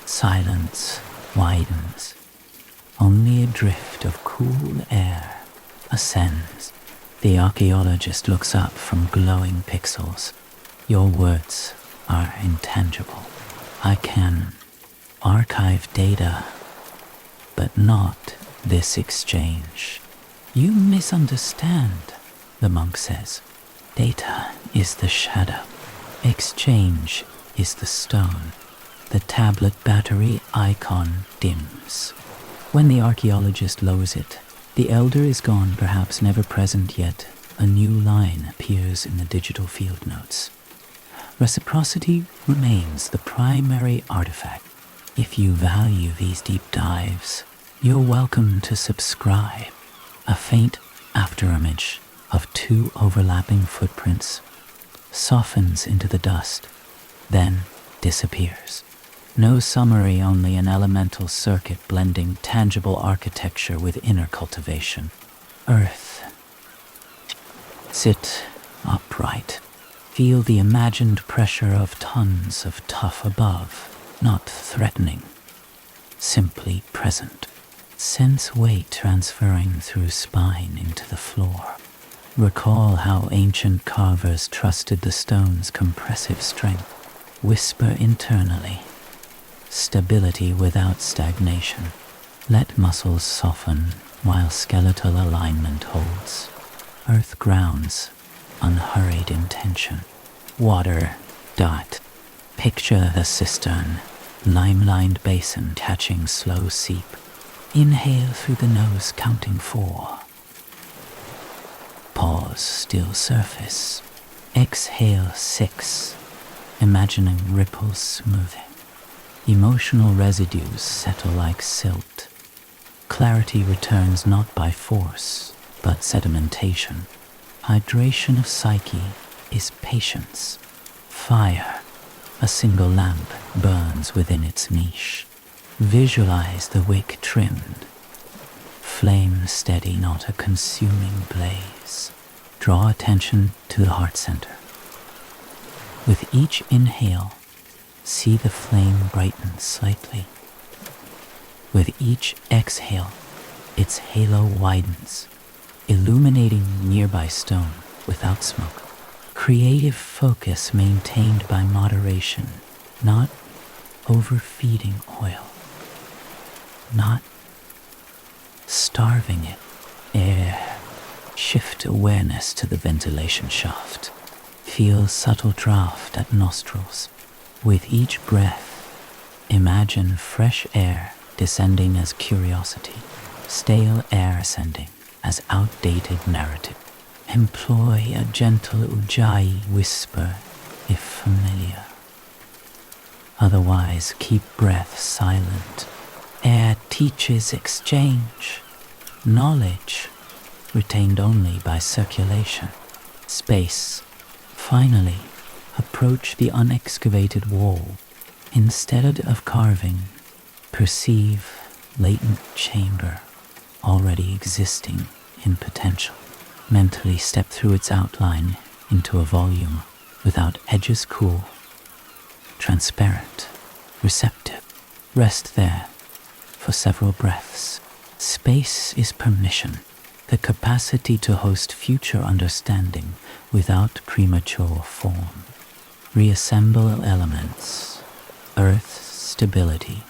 Silence widens. Only a drift of cool air ascends. The archaeologist looks up from glowing pixels. Your words are intangible. I can archive data, but not this exchange. You misunderstand, the monk says. Data is the shadow. Exchange is the stone. The tablet battery icon dims. When the archaeologist lowers it, the elder is gone, perhaps never present yet. A new line appears in the digital field notes. Reciprocity remains the primary artifact. If you value these deep dives, you're welcome to subscribe. A faint afterimage of two overlapping footprints softens into the dust, then disappears. No summary, only an elemental circuit blending tangible architecture with inner cultivation. Earth. Sit upright. Feel the imagined pressure of tons of tough above, not threatening, simply present. Sense weight transferring through spine into the floor. Recall how ancient carvers trusted the stone's compressive strength. Whisper internally. Stability without stagnation. Let muscles soften while skeletal alignment holds. Earth grounds unhurried intention. Water, dot. Picture the cistern, lime-lined basin catching slow seep. Inhale through the nose, counting 4. Pause, still surface. Exhale 6, imagining ripples smoothing. Emotional residues settle like silt. Clarity returns not by force, but sedimentation. Hydration of psyche is patience. Fire, a single lamp burns within its niche. Visualize the wick trimmed. Flame steady, not a consuming blaze. Draw attention to the heart center. With each inhale, see the flame brighten slightly. With each exhale, its halo widens, illuminating nearby stone without smoke. Creative focus maintained by moderation, not overfeeding oil, not starving it. Air. Shift awareness to the ventilation shaft. Feel subtle draft at nostrils. With each breath, imagine fresh air descending as curiosity, stale air ascending as outdated narrative. Employ a gentle ujjayi whisper if familiar. Otherwise, keep breath silent. Air teaches exchange, knowledge retained only by circulation. Space. Finally, approach the unexcavated wall. Instead of carving, perceive latent chamber already existing in potential. Mentally step through its outline into a volume without edges, cool, transparent, receptive. Rest there for several breaths. Space is permission, the capacity to host future understanding without premature form. Reassemble elements, earth stability,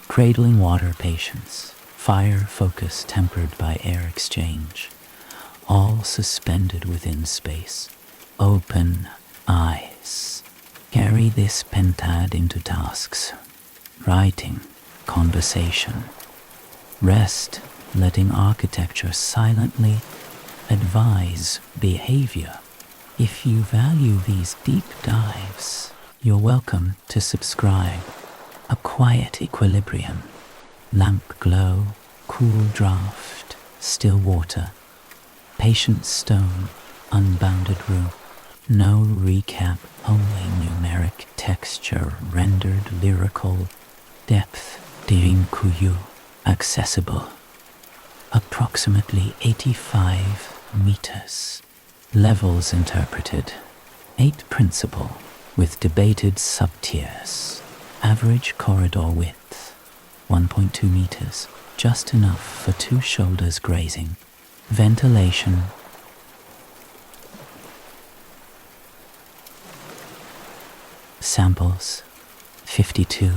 cradling water patience, fire focus tempered by air exchange, all suspended within space. Open eyes. Carry this pentad into tasks, writing, conversation. Rest, letting architecture silently advise behavior. If you value these deep dives, you're welcome to subscribe. A quiet equilibrium, lamp glow, cool draft, still water, patient stone, unbounded room. No recap, only numeric texture rendered lyrical, depth kuyu, accessible. Approximately 85 meters. Levels interpreted. 8 principal, with debated sub-tiers. Average corridor width, 1.2 meters, just enough for 2 shoulders grazing. Ventilation. Samples, 52,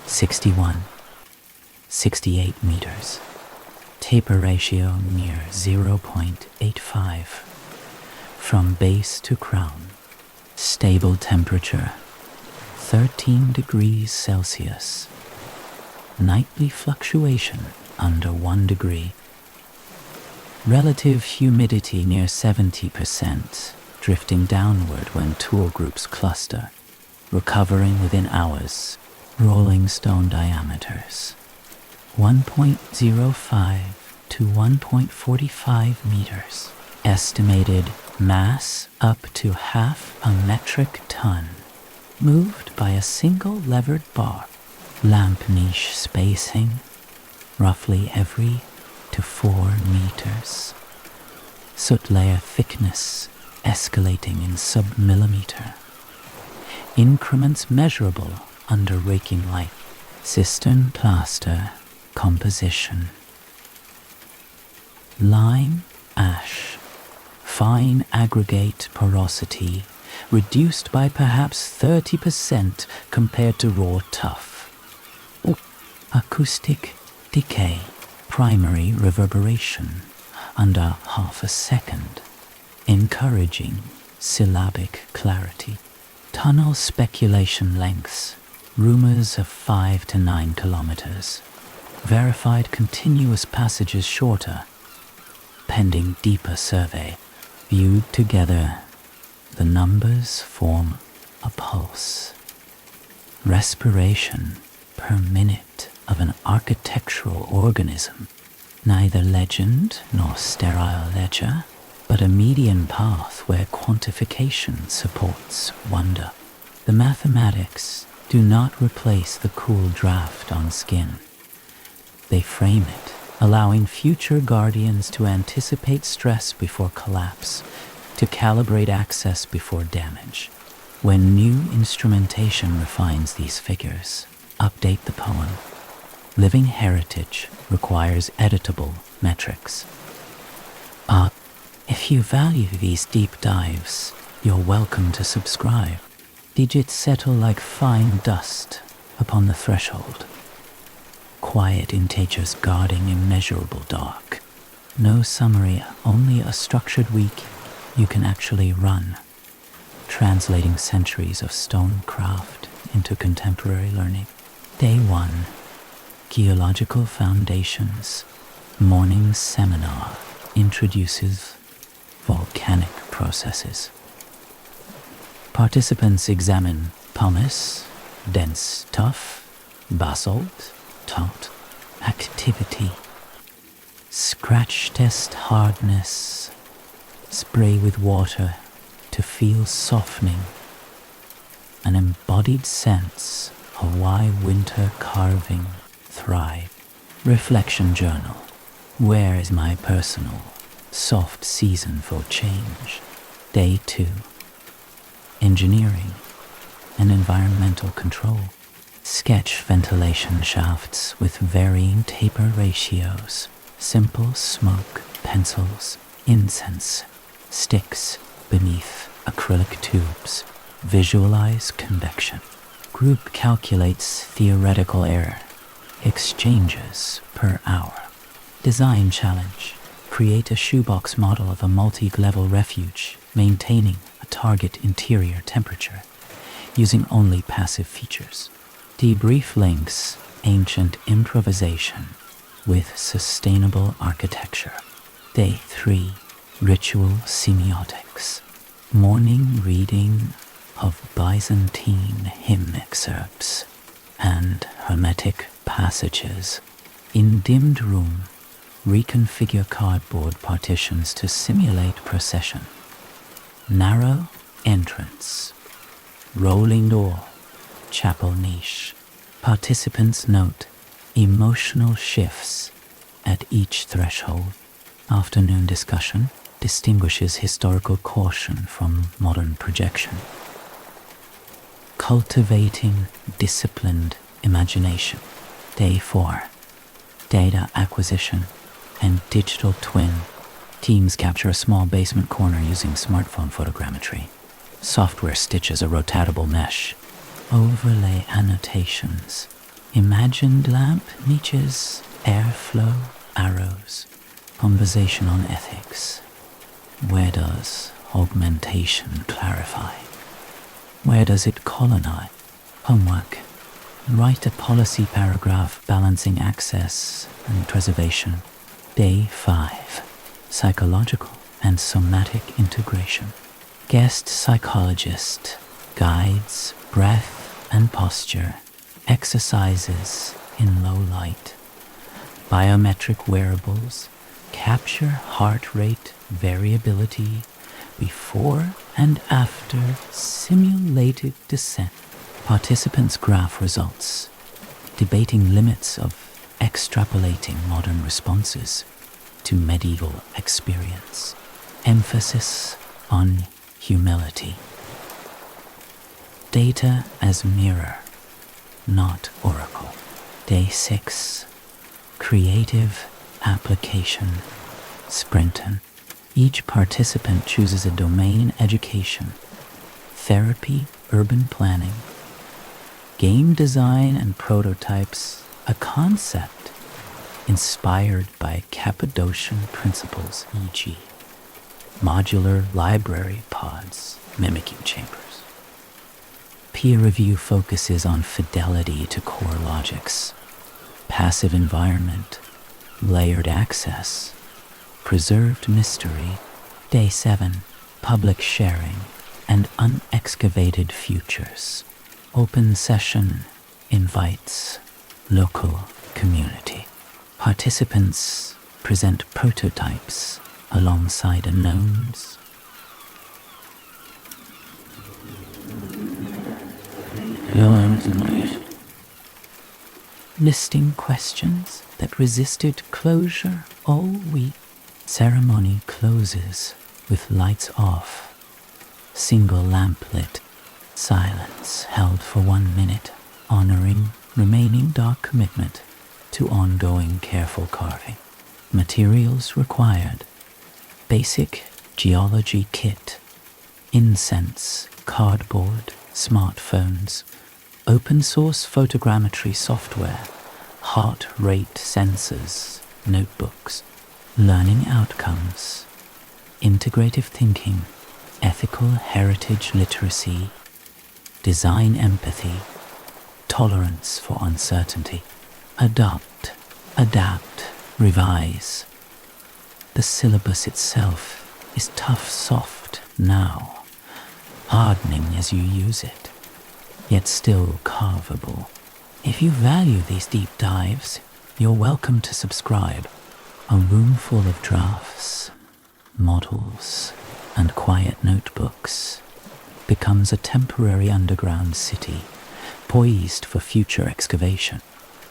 61, 68 meters. Taper ratio near 0.85. From base to crown. Stable temperature, 13 degrees Celsius. Nightly fluctuation under 1 degree. Relative humidity near 70%, drifting downward when tool groups cluster, recovering within hours. Rolling stone diameters, 1.05 to 1.45 meters. Estimated mass up to half a metric ton. Moved by a single levered bar. Lamp niche spacing, roughly every to 4 meters. Soot layer thickness escalating in sub-millimeter. Increments measurable under raking light. Cistern plaster composition. Lime ash. Fine aggregate porosity reduced by perhaps 30% compared to raw tuff. Acoustic decay. Primary reverberation under half a second. Encouraging syllabic clarity. Tunnel speculation lengths. Rumors of 5 to 9 kilometers. Verified continuous passages shorter. Pending deeper survey. Viewed together, the numbers form a pulse. Respiration per minute of an architectural organism. Neither legend nor sterile ledger, but a median path where quantification supports wonder. The mathematics do not replace the cool draft on skin. They frame it, allowing future guardians to anticipate stress before collapse, to calibrate access before damage. When new instrumentation refines these figures, update the poem. Living heritage requires editable metrics. If you value these deep dives, you're welcome to subscribe. Digits settle like fine dust upon the threshold. Quiet integers guarding immeasurable dark. No summary, only a structured week you can actually run. translating centuries of stone craft into contemporary learning. Day 1, Geological Foundations. Morning seminar introduces volcanic processes. Participants examine pumice, dense tuff, basalt, taut, activity, scratch test hardness, spray with water to feel softening, an embodied sense of why winter carving thrive. Reflection journal. Where is my personal soft season for change? Day 2. Engineering and environmental control. Sketch ventilation shafts with varying taper ratios. Simple smoke, pencils, incense, sticks beneath acrylic tubes. Visualize convection. Group calculates theoretical air exchanges per hour. Design challenge. Create a shoebox model of a multi-level refuge, maintaining a target interior temperature, using only passive features. Debrief links ancient improvisation with sustainable architecture. Day 3, Ritual Semiotics. Morning reading of Byzantine hymn excerpts and hermetic passages. In dimmed room, reconfigure cardboard partitions to simulate procession. Narrow entrance. Rolling door. Chapel niche. Participants note emotional shifts at each threshold. Afternoon discussion distinguishes historical caution from modern projection. Cultivating disciplined imagination. Day 4. Data acquisition and digital twin. Teams capture a small basement corner using smartphone photogrammetry. Software stitches a rotatable mesh. Overlay annotations. Imagined lamp niches, airflow, arrows. Conversation on ethics. Where does augmentation clarify? Where does it colonize? Homework. Write a policy paragraph balancing access and preservation. Day 5. Psychological and somatic integration. Guest psychologist guides breath and posture, exercises in low light. Biometric wearables capture heart rate variability before and after simulated descent. Participants graph results, debating limits of extrapolating modern responses to medieval experience. Emphasis on humility. Data as mirror, not oracle. Day 6. Creative application. Sprinton. Each participant chooses a domain: education, therapy, urban planning, game design and prototypes, a concept inspired by Cappadocian principles, e.g. modular library pods mimicking chambers. Peer review focuses on fidelity to core logics, passive environment, layered access, preserved mystery. Day 7, public sharing and unexcavated futures. Open session invites local community. Participants present prototypes alongside unknowns. Listing questions that resisted closure all week. Ceremony closes with lights off. Single lamp lit. Silence held for 1 minute, honoring remaining dark commitment to ongoing careful carving. Materials required: basic geology kit, incense, cardboard, smartphones, open source photogrammetry software, heart rate sensors, notebooks. Learning outcomes: integrative thinking, ethics, ethical heritage literacy, design empathy, tolerance for uncertainty, adopt, adapt, revise. The syllabus itself is tough soft now, hardening as you use it, yet still carvable. If you value these deep dives, you're welcome to subscribe. A room full of drafts, models, and quiet notebooks becomes a temporary underground city, poised for future excavation.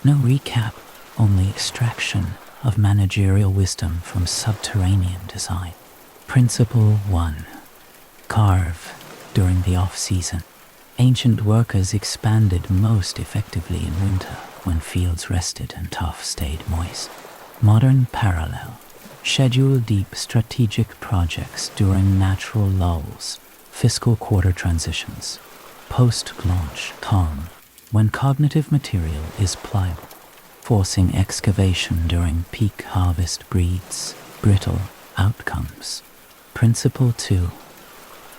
No recap, only extraction of managerial wisdom from subterranean design. Principle 1. Carve during the off-season. Ancient workers expanded most effectively in winter when fields rested and turf stayed moist. Modern parallel. Schedule deep strategic projects during natural lulls, fiscal quarter transitions. Post-launch calm, when cognitive material is pliable. Forcing excavation during peak harvest breeds brittle outcomes. Principle 2.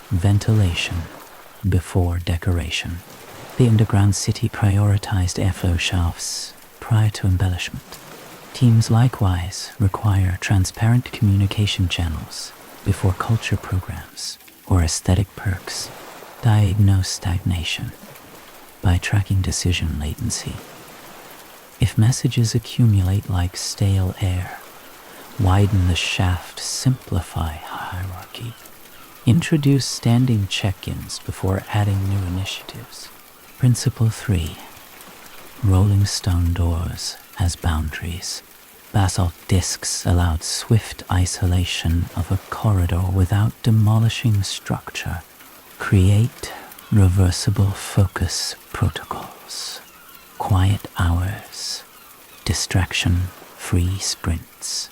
Ventilation before decoration. The underground city prioritized airflow shafts prior to embellishment. Teams likewise require transparent communication channels before culture programs or aesthetic perks. Diagnose stagnation by tracking decision latency. If messages accumulate like stale air, widen the shaft, simplify hierarchy. Introduce standing check-ins before adding new initiatives. Principle 3. Rolling stone doors as boundaries. Basalt discs allowed swift isolation of a corridor without demolishing structure. Create reversible focus protocols. Quiet hours. Distraction-free sprints.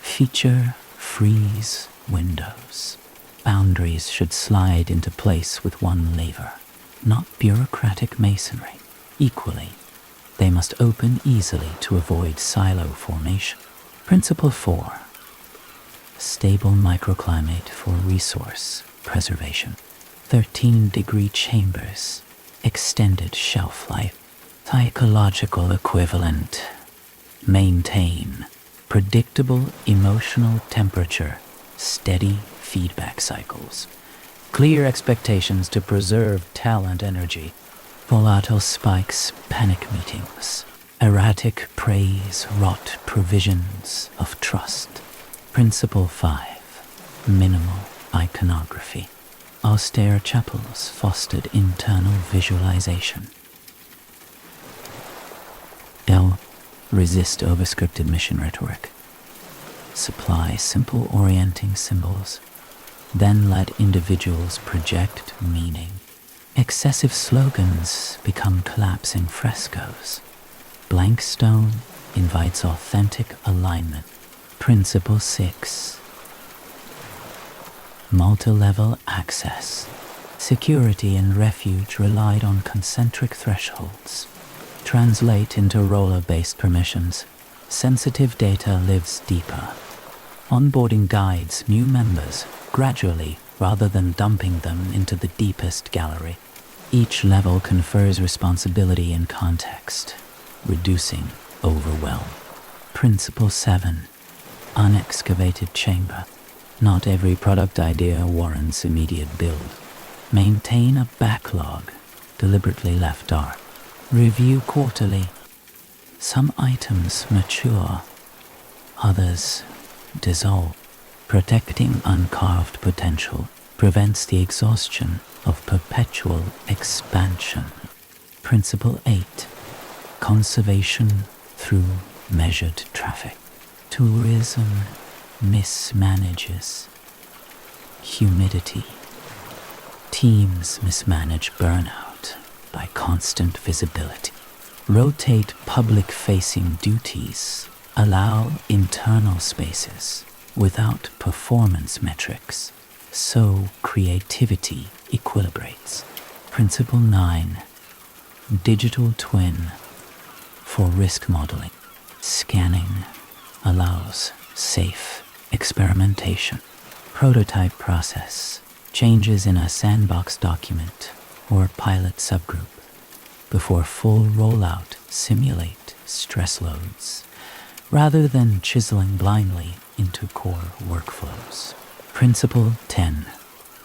Feature freeze windows. Boundaries should slide into place with one lever, not bureaucratic masonry. Equally, they must open easily to avoid silo formation. Principle 4. Stable microclimate for resource preservation. 13-degree chambers, extended shelf life. Psychological equivalent. Maintain predictable emotional temperature, steady feedback cycles. Clear expectations to preserve talent energy. Volatile spikes, panic meetings. Erratic praise, rot provisions of trust. Principle 5. Minimal iconography. Austere chapels fostered internal visualization. L. Resist overscripted mission rhetoric. Supply simple orienting symbols, then let individuals project meaning. Excessive slogans become collapsing frescoes. Blank stone invites authentic alignment. Principle 6. Multi-level access. Security and refuge relied on concentric thresholds. Translate into roller-based permissions. Sensitive data lives deeper. Onboarding guides new members gradually rather than dumping them into the deepest gallery. Each level confers responsibility and context, reducing overwhelm. Principle 7. Unexcavated chamber. Not every product idea warrants immediate build. Maintain a backlog, deliberately left dark. Review quarterly. Some items mature, others dissolve. Protecting uncarved potential prevents the exhaustion of perpetual expansion. Principle 8. Conservation through measured traffic. Tourism mismanages humidity. Teams mismanage burnout by constant visibility. Rotate public-facing duties. Allow internal spaces without performance metrics, so creativity equilibrates. Principle 9. Digital twin for risk modeling. Scanning allows safe experimentation. Prototype process. changes in a sandbox document or pilot subgroup before full rollout simulate stress loads, rather than chiseling blindly into core workflows. Principle 10.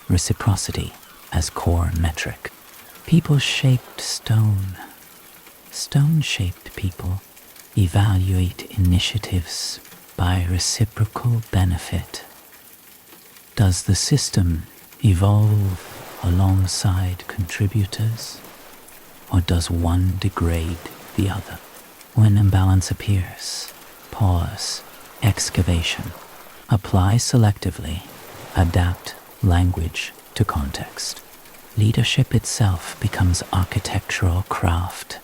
Reciprocity as core metric. People-shaped stone. Stone-shaped people evaluate initiatives by reciprocal benefit. Does the system evolve alongside contributors, or does one degrade the other? When imbalance appears, pause, excavation, apply selectively, adapt language to context. Leadership itself becomes architectural craft,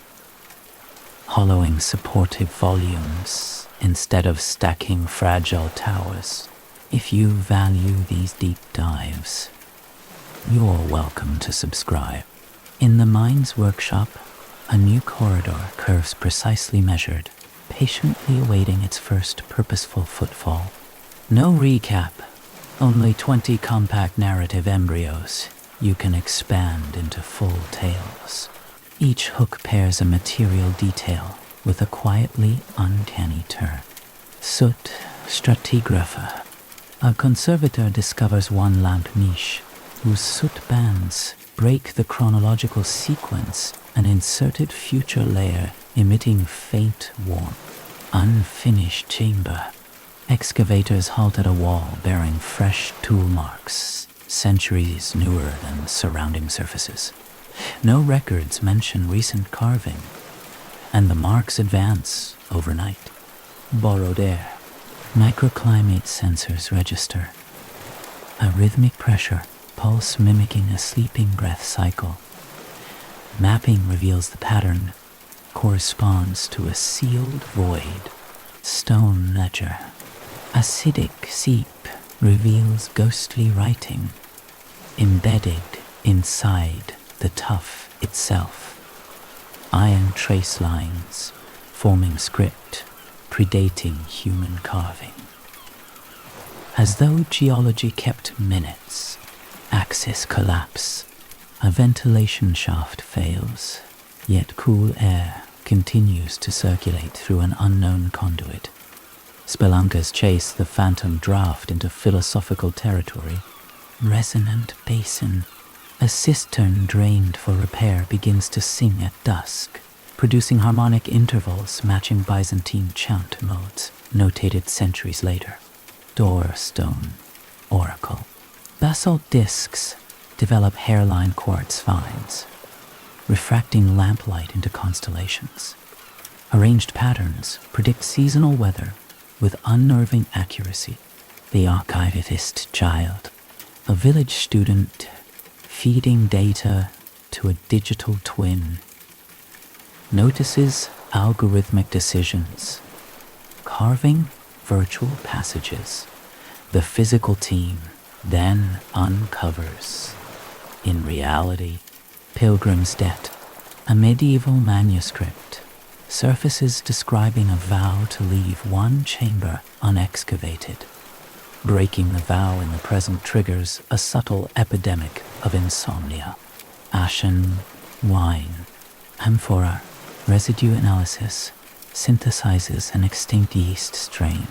hollowing supportive volumes instead of stacking fragile towers. If you value these deep dives, you're welcome to subscribe. In the Mind's workshop, a new corridor curves precisely measured, patiently awaiting its first purposeful footfall. No recap, only 20 compact narrative embryos you can expand into full tales. Each hook pairs a material detail with a quietly uncanny turn. Soot stratigrapher. A conservator discovers one lamp niche whose soot bands break the chronological sequence, an inserted future layer emitting faint warmth. Unfinished chamber. Excavators halt at a wall bearing fresh tool marks, centuries newer than surrounding surfaces. No records mention recent carving, and the marks advance overnight. Borrowed air. Microclimate sensors register. A rhythmic pressure, pulse mimicking a sleeping breath cycle. Mapping reveals the pattern corresponds to a sealed void. Stone ledger. Acidic seep reveals ghostly writing, embedded inside the tuff itself. Iron trace lines forming script predating human carving. As though geology kept minutes, axis collapse, a ventilation shaft fails, yet cool air continues to circulate through an unknown conduit. Spelunkers chase the phantom draft into philosophical territory. Resonant basin. A cistern drained for repair begins to sing at dusk, producing harmonic intervals matching Byzantine chant modes, notated centuries later. Door stone. Oracle. Basalt discs develop hairline quartz vines, refracting lamplight into constellations. Arranged patterns predict seasonal weather with unnerving accuracy. The archivist child, a village student feeding data to a digital twin, notices algorithmic decisions, carving virtual passages. The physical team then uncovers, in reality, Pilgrim's Debt, a medieval manuscript, surfaces describing a vow to leave one chamber unexcavated. Breaking the vow in the present triggers a subtle epidemic of insomnia. Ashen wine. Amphora. Residue analysis synthesizes an extinct yeast strain.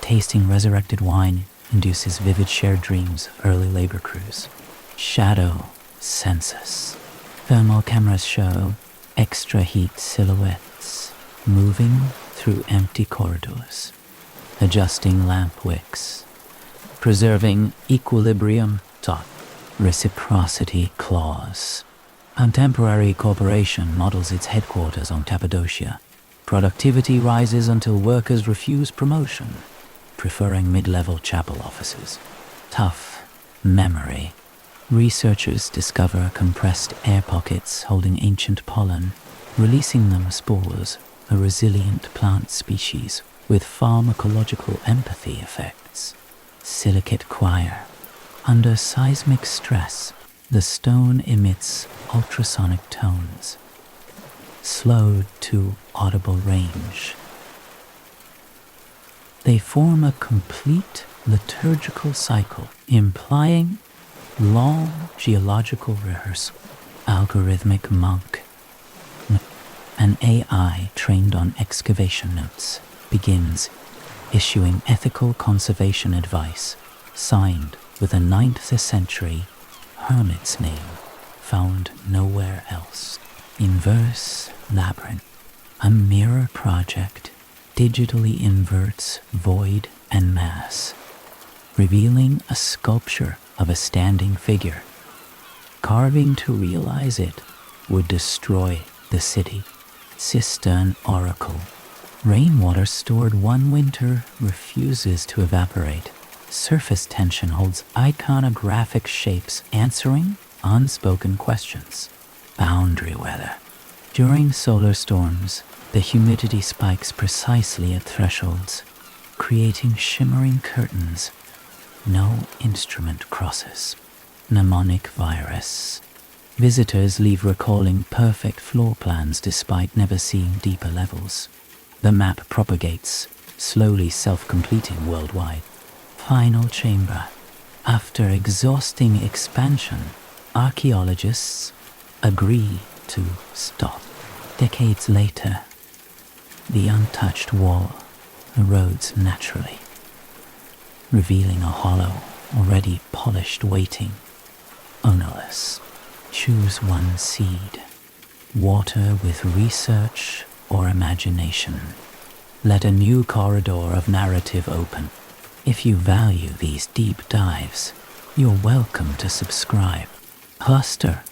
Tasting resurrected wine induces vivid shared dreams of early labor crews. Shadow census. Thermal cameras show extra heat silhouettes moving through empty corridors, adjusting lamp wicks, preserving equilibrium. Reciprocity clause. Contemporary corporation models its headquarters on Cappadocia. Productivity rises until workers refuse promotion, preferring mid-level chapel offices. Tough memory. Researchers discover compressed air pockets holding ancient pollen. Releasing them spores a resilient plant species with pharmacological empathy effects. Silicate choir. Under seismic stress, the stone emits ultrasonic tones, slowed to audible range. They form a complete liturgical cycle, implying long geological rehearsal, algorithmic monk, an AI trained on excavation notes begins issuing ethical conservation advice, signed with a 9th century hermit's name found nowhere else. Inverse Labyrinth, a mirror project, digitally inverts void and mass, revealing a sculpture of a standing figure. Carving to realize it would destroy the city. Cistern Oracle, rainwater stored one winter refuses to evaporate. Surface tension holds iconographic shapes answering unspoken questions. Boundary weather. During solar storms, the humidity spikes precisely at thresholds, creating shimmering curtains no instrument crosses. Mnemonic virus. Visitors leave recalling perfect floor plans despite never seeing deeper levels. The map propagates, slowly self-completing worldwide. Final chamber. After exhausting expansion, archaeologists agree to stop. Decades later, the untouched wall erodes naturally, revealing a hollow, already polished waiting. Ownerless. Choose one seed. Water with research or imagination. Let a new corridor of narrative open. If you value these deep dives, you're welcome to subscribe. Cluster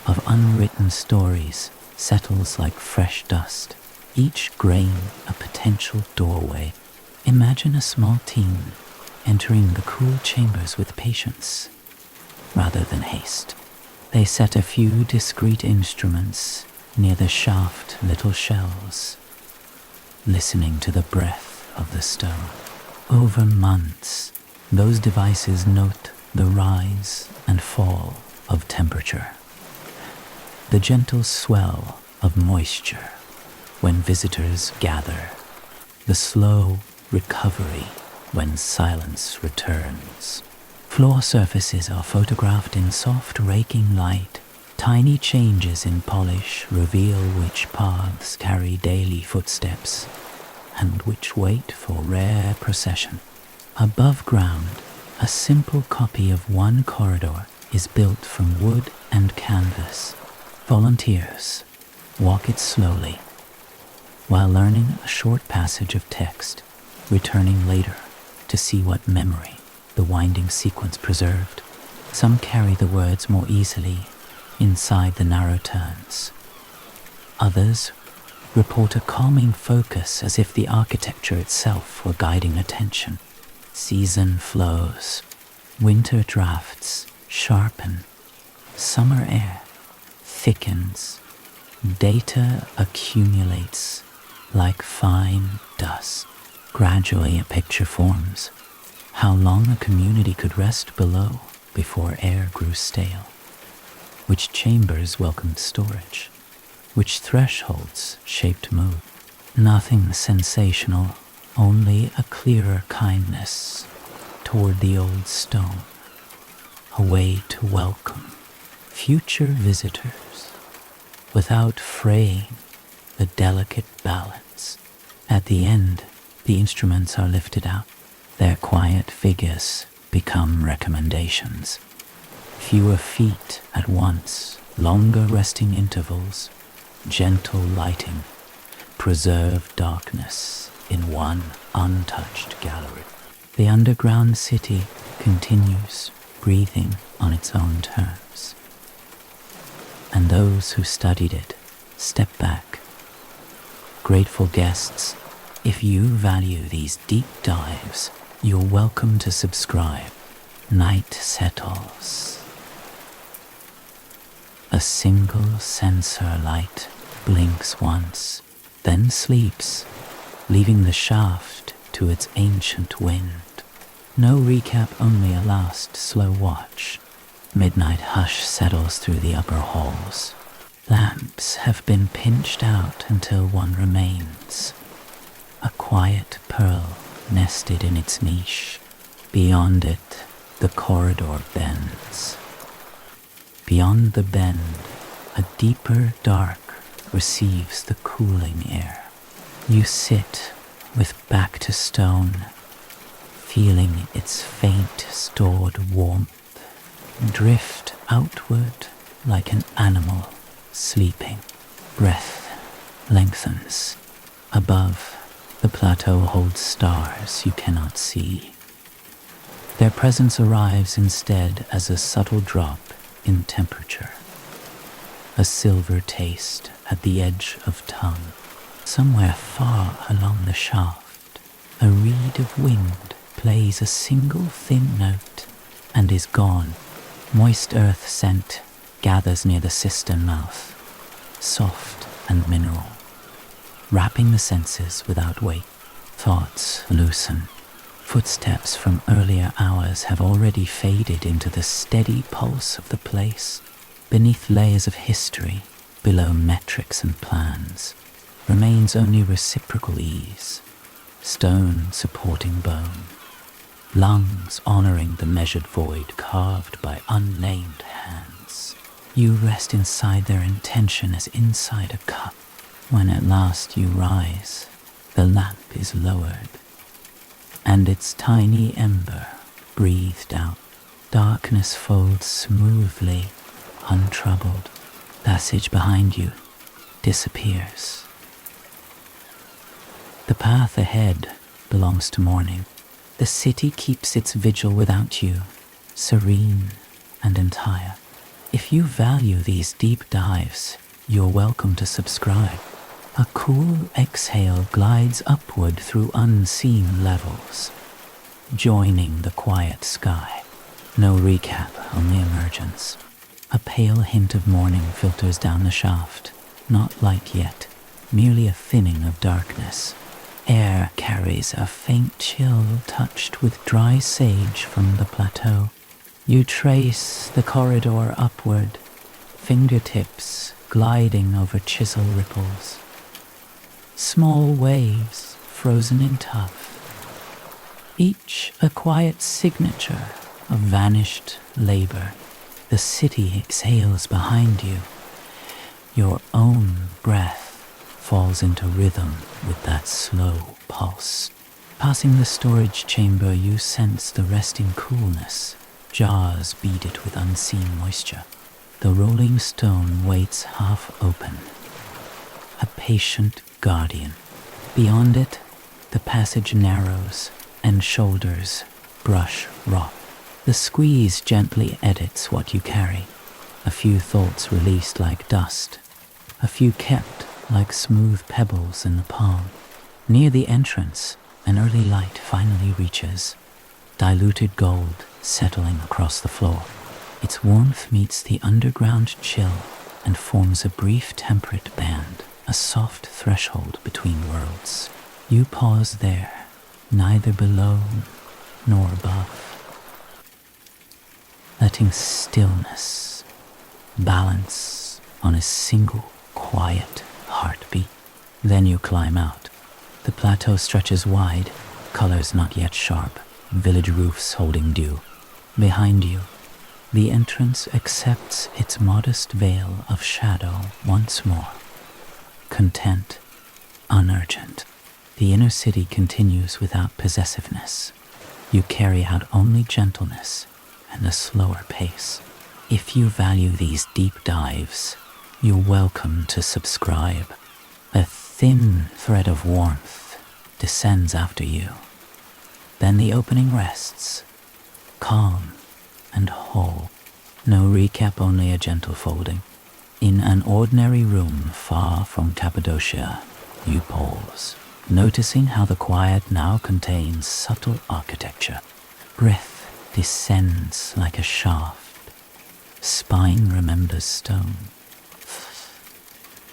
of unwritten stories settles like fresh dust, each grain a potential doorway. Imagine a small team entering the cool chambers with patience rather than haste. They set a few discreet instruments near the shaft little shells, listening to the breath of the stone. Over months, those devices note the rise and fall of temperature, the gentle swell of moisture when visitors gather, the slow recovery when silence returns. Floor surfaces are photographed in soft raking light. Tiny changes in polish reveal which paths carry daily footsteps and which wait for rare procession. Above ground, a simple copy of one corridor is built from wood and canvas. Volunteers walk it slowly while learning a short passage of text, returning later to see what memory the winding sequence preserved. Some carry the words more easily inside the narrow turns. Others report a calming focus as if the architecture itself were guiding attention. Season flows, winter drafts sharpen, summer air thickens, data accumulates like fine dust. Gradually a picture forms. How long a community could rest below before air grew stale. Which chambers welcomed storage. Which thresholds shaped mood. Nothing sensational, only a clearer kindness toward the old stone. A way to welcome future visitors without fraying the delicate balance. At the end, the instruments are lifted out. Their quiet figures become recommendations. Fewer feet at once, longer resting intervals, gentle lighting, preserved darkness in one untouched gallery. The underground city continues, breathing on its own terms. And those who studied it step back. Grateful guests, if you value these deep dives, you're welcome to subscribe. Night settles. A single sensor light blinks once, then sleeps, leaving the shaft to its ancient wind. No recap, only a last slow watch. Midnight hush settles through the upper halls. Lamps have been pinched out until one remains. A quiet pearl nested in its niche. Beyond it, the corridor bends. Beyond the bend, a deeper dark receives the cooling air. You sit with back to stone, feeling its faint stored warmth drift outward like an animal sleeping. Breath lengthens. Above, the plateau holds stars you cannot see. Their presence arrives instead as a subtle drop in temperature, a silver taste at the edge of tongue. Somewhere far along the shaft, a reed of wind plays a single thin note and is gone. Moist earth scent gathers near the cistern mouth, soft and mineral, wrapping the senses without weight. Thoughts loosen. Footsteps from earlier hours have already faded into the steady pulse of the place. Beneath layers of history, below metrics and plans, remains only reciprocal ease, stone supporting bone, lungs honoring the measured void carved by unnamed hands. You rest inside their intention as inside a cup. When at last you rise, the lamp is lowered, and its tiny ember breathed out. Darkness folds smoothly, untroubled. Passage behind you disappears. The path ahead belongs to morning. The city keeps its vigil without you, serene and entire. If you value these deep dives, you're welcome to subscribe. A cool exhale glides upward through unseen levels, joining the quiet sky. No recap, only emergence. A pale hint of morning filters down the shaft, not light yet, merely a thinning of darkness. Air carries a faint chill touched with dry sage from the plateau. You trace the corridor upward, fingertips gliding over chisel ripples. Small waves frozen in tuff, each a quiet signature of vanished labor. The city exhales behind you. Your own breath falls into rhythm with that slow pulse. Passing the storage chamber, you sense the resting coolness, jars beaded with unseen moisture. The rolling stone waits half open, a patient guardian. Beyond it, the passage narrows and shoulders brush rock. The squeeze gently edits what you carry. A few thoughts released like dust, a few kept like smooth pebbles in the palm. Near the entrance, an early light finally reaches, diluted gold settling across the floor. Its warmth meets the underground chill and forms a brief temperate band, a soft threshold between worlds. You pause there, neither below nor above, letting stillness balance on a single quiet heartbeat. Then you climb out. The plateau stretches wide, colors not yet sharp, village roofs holding dew. Behind you, the entrance accepts its modest veil of shadow once more. Content, unurgent. The inner city continues without possessiveness. You carry out only gentleness and a slower pace. If you value these deep dives, you're welcome to subscribe. A thin thread of warmth descends after you. Then the opening rests, calm and whole. No recap, only a gentle folding. In an ordinary room far from Cappadocia, you pause, noticing how the quiet now contains subtle architecture. Breath descends like a shaft. Spine remembers stone.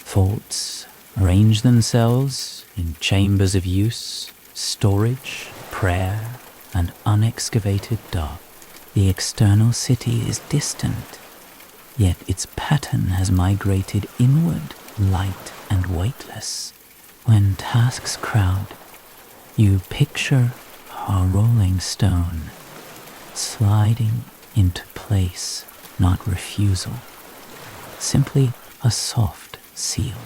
Thoughts arrange themselves in chambers of use, storage, prayer, and unexcavated dark. The external city is distant, yet its pattern has migrated inward, light and weightless. When tasks crowd, you picture a rolling stone sliding into place not refusal, simply a soft seal.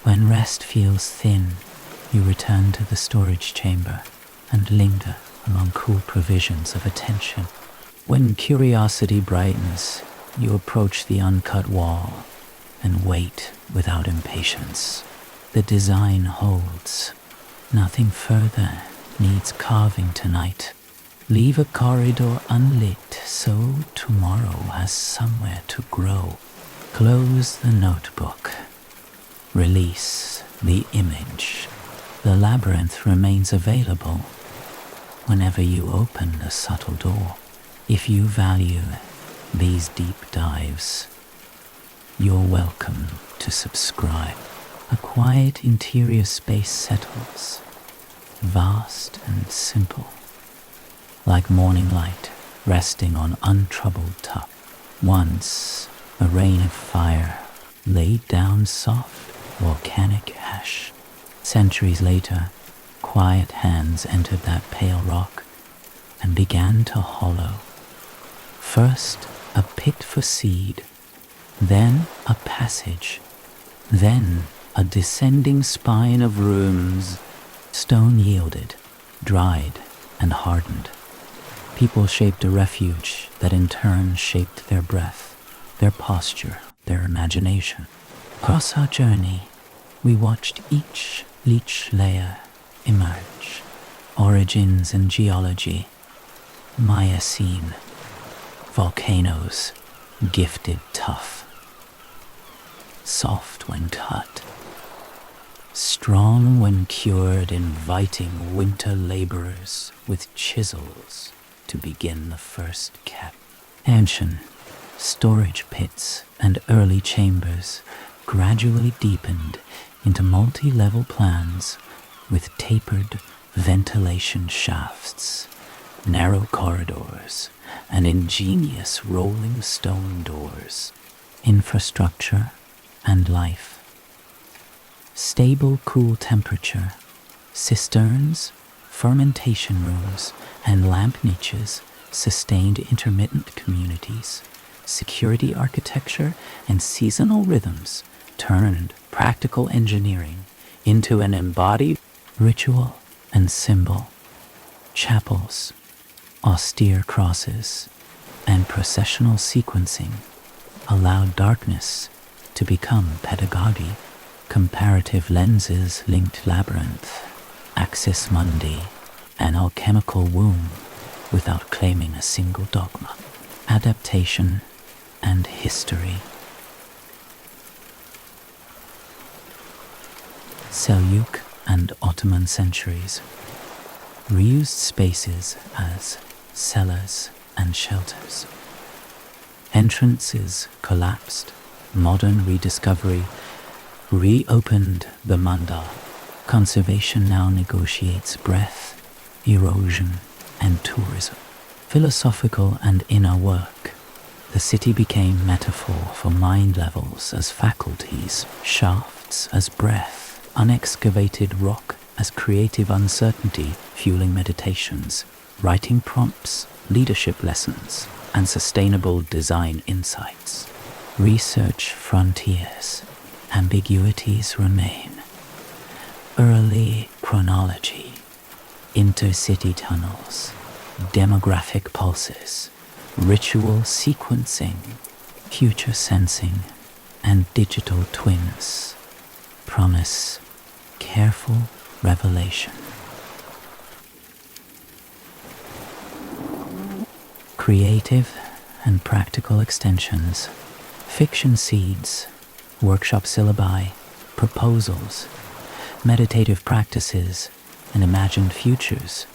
When rest feels thin, you return to the storage chamber and linger among cool provisions of attention. When curiosity brightens, you approach the uncut wall and wait without impatience. The design holds. Nothing further needs carving tonight. Leave a corridor unlit so tomorrow has somewhere to grow. Close the notebook. Release the image. The labyrinth remains available whenever you open the subtle door. If you value these deep dives, you're welcome to subscribe. A quiet interior space settles, vast and simple, like morning light resting on untroubled top. Once a rain of fire laid down soft volcanic ash. Centuries later, quiet hands entered that pale rock and began to hollow. First a pit for seed, then a passage, then a descending spine of rooms. Stone yielded, dried, and hardened. People shaped a refuge that in turn shaped their breath, their posture, their imagination. Across our journey, we watched each leech layer emerge. Origins and geology, Miocene, volcanoes, gifted tough, soft when cut, strong when cured, inviting winter laborers with chisels to begin the first cap. Ancient storage pits and early chambers gradually deepened into multi-level plans with tapered ventilation shafts, narrow corridors, and ingenious rolling stone doors. Infrastructure and life. Stable, cool temperature, cisterns, fermentation rooms, and lamp niches sustained intermittent communities. Security architecture and seasonal rhythms turned practical engineering into an embodied ritual and symbol. Chapels, austere crosses, and processional sequencing allowed darkness to become pedagogy. Comparative lenses linked labyrinth, axis mundi, an alchemical womb without claiming a single dogma. Adaptation and history. Seljuk and Ottoman centuries reused spaces as cellars and shelters. Entrances collapsed. Modern rediscovery reopened the mandal. Conservation now negotiates breath, erosion, and tourism. Philosophical and inner work. The city became metaphor for mind levels as faculties, shafts as breath, unexcavated rock as creative uncertainty fueling meditations, writing prompts, leadership lessons, and sustainable design insights. Research frontiers. Ambiguities remain. Early chronology, intercity tunnels, demographic pulses, ritual sequencing, future sensing, and digital twins promise careful revelation. Creative and practical extensions, fiction seeds, workshop syllabi, proposals, meditative practices, and imagined futures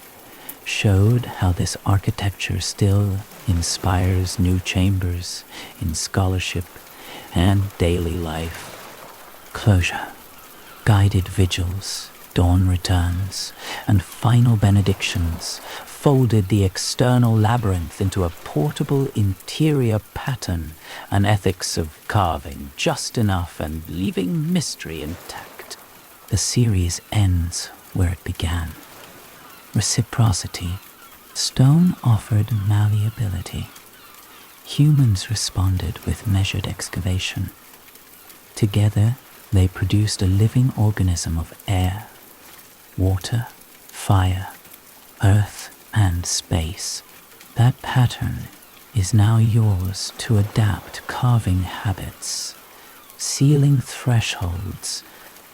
showed how this architecture still inspires new chambers in scholarship and daily life. Closure, guided vigils, dawn returns, and final benedictions folded the external labyrinth into a portable interior pattern, an ethics of carving just enough and leaving mystery intact. The series ends where it began. Reciprocity, Stone offered malleability. Humans responded with measured excavation. Together, they produced a living organism of air, water, fire, earth, and space. That pattern is now yours to adapt, carving habits, sealing thresholds,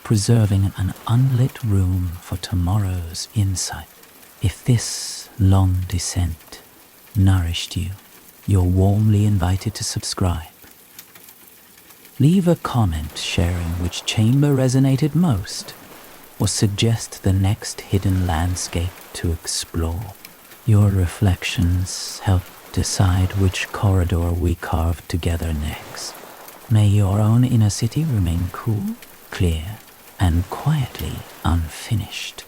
preserving an unlit room for tomorrow's insight. If this long descent nourished you, you're warmly invited to subscribe. Leave a comment sharing which chamber resonated most, or suggest the next hidden landscape to explore. Your reflections help decide which corridor we carve together next. May your own inner city remain cool, clear, and quietly unfinished.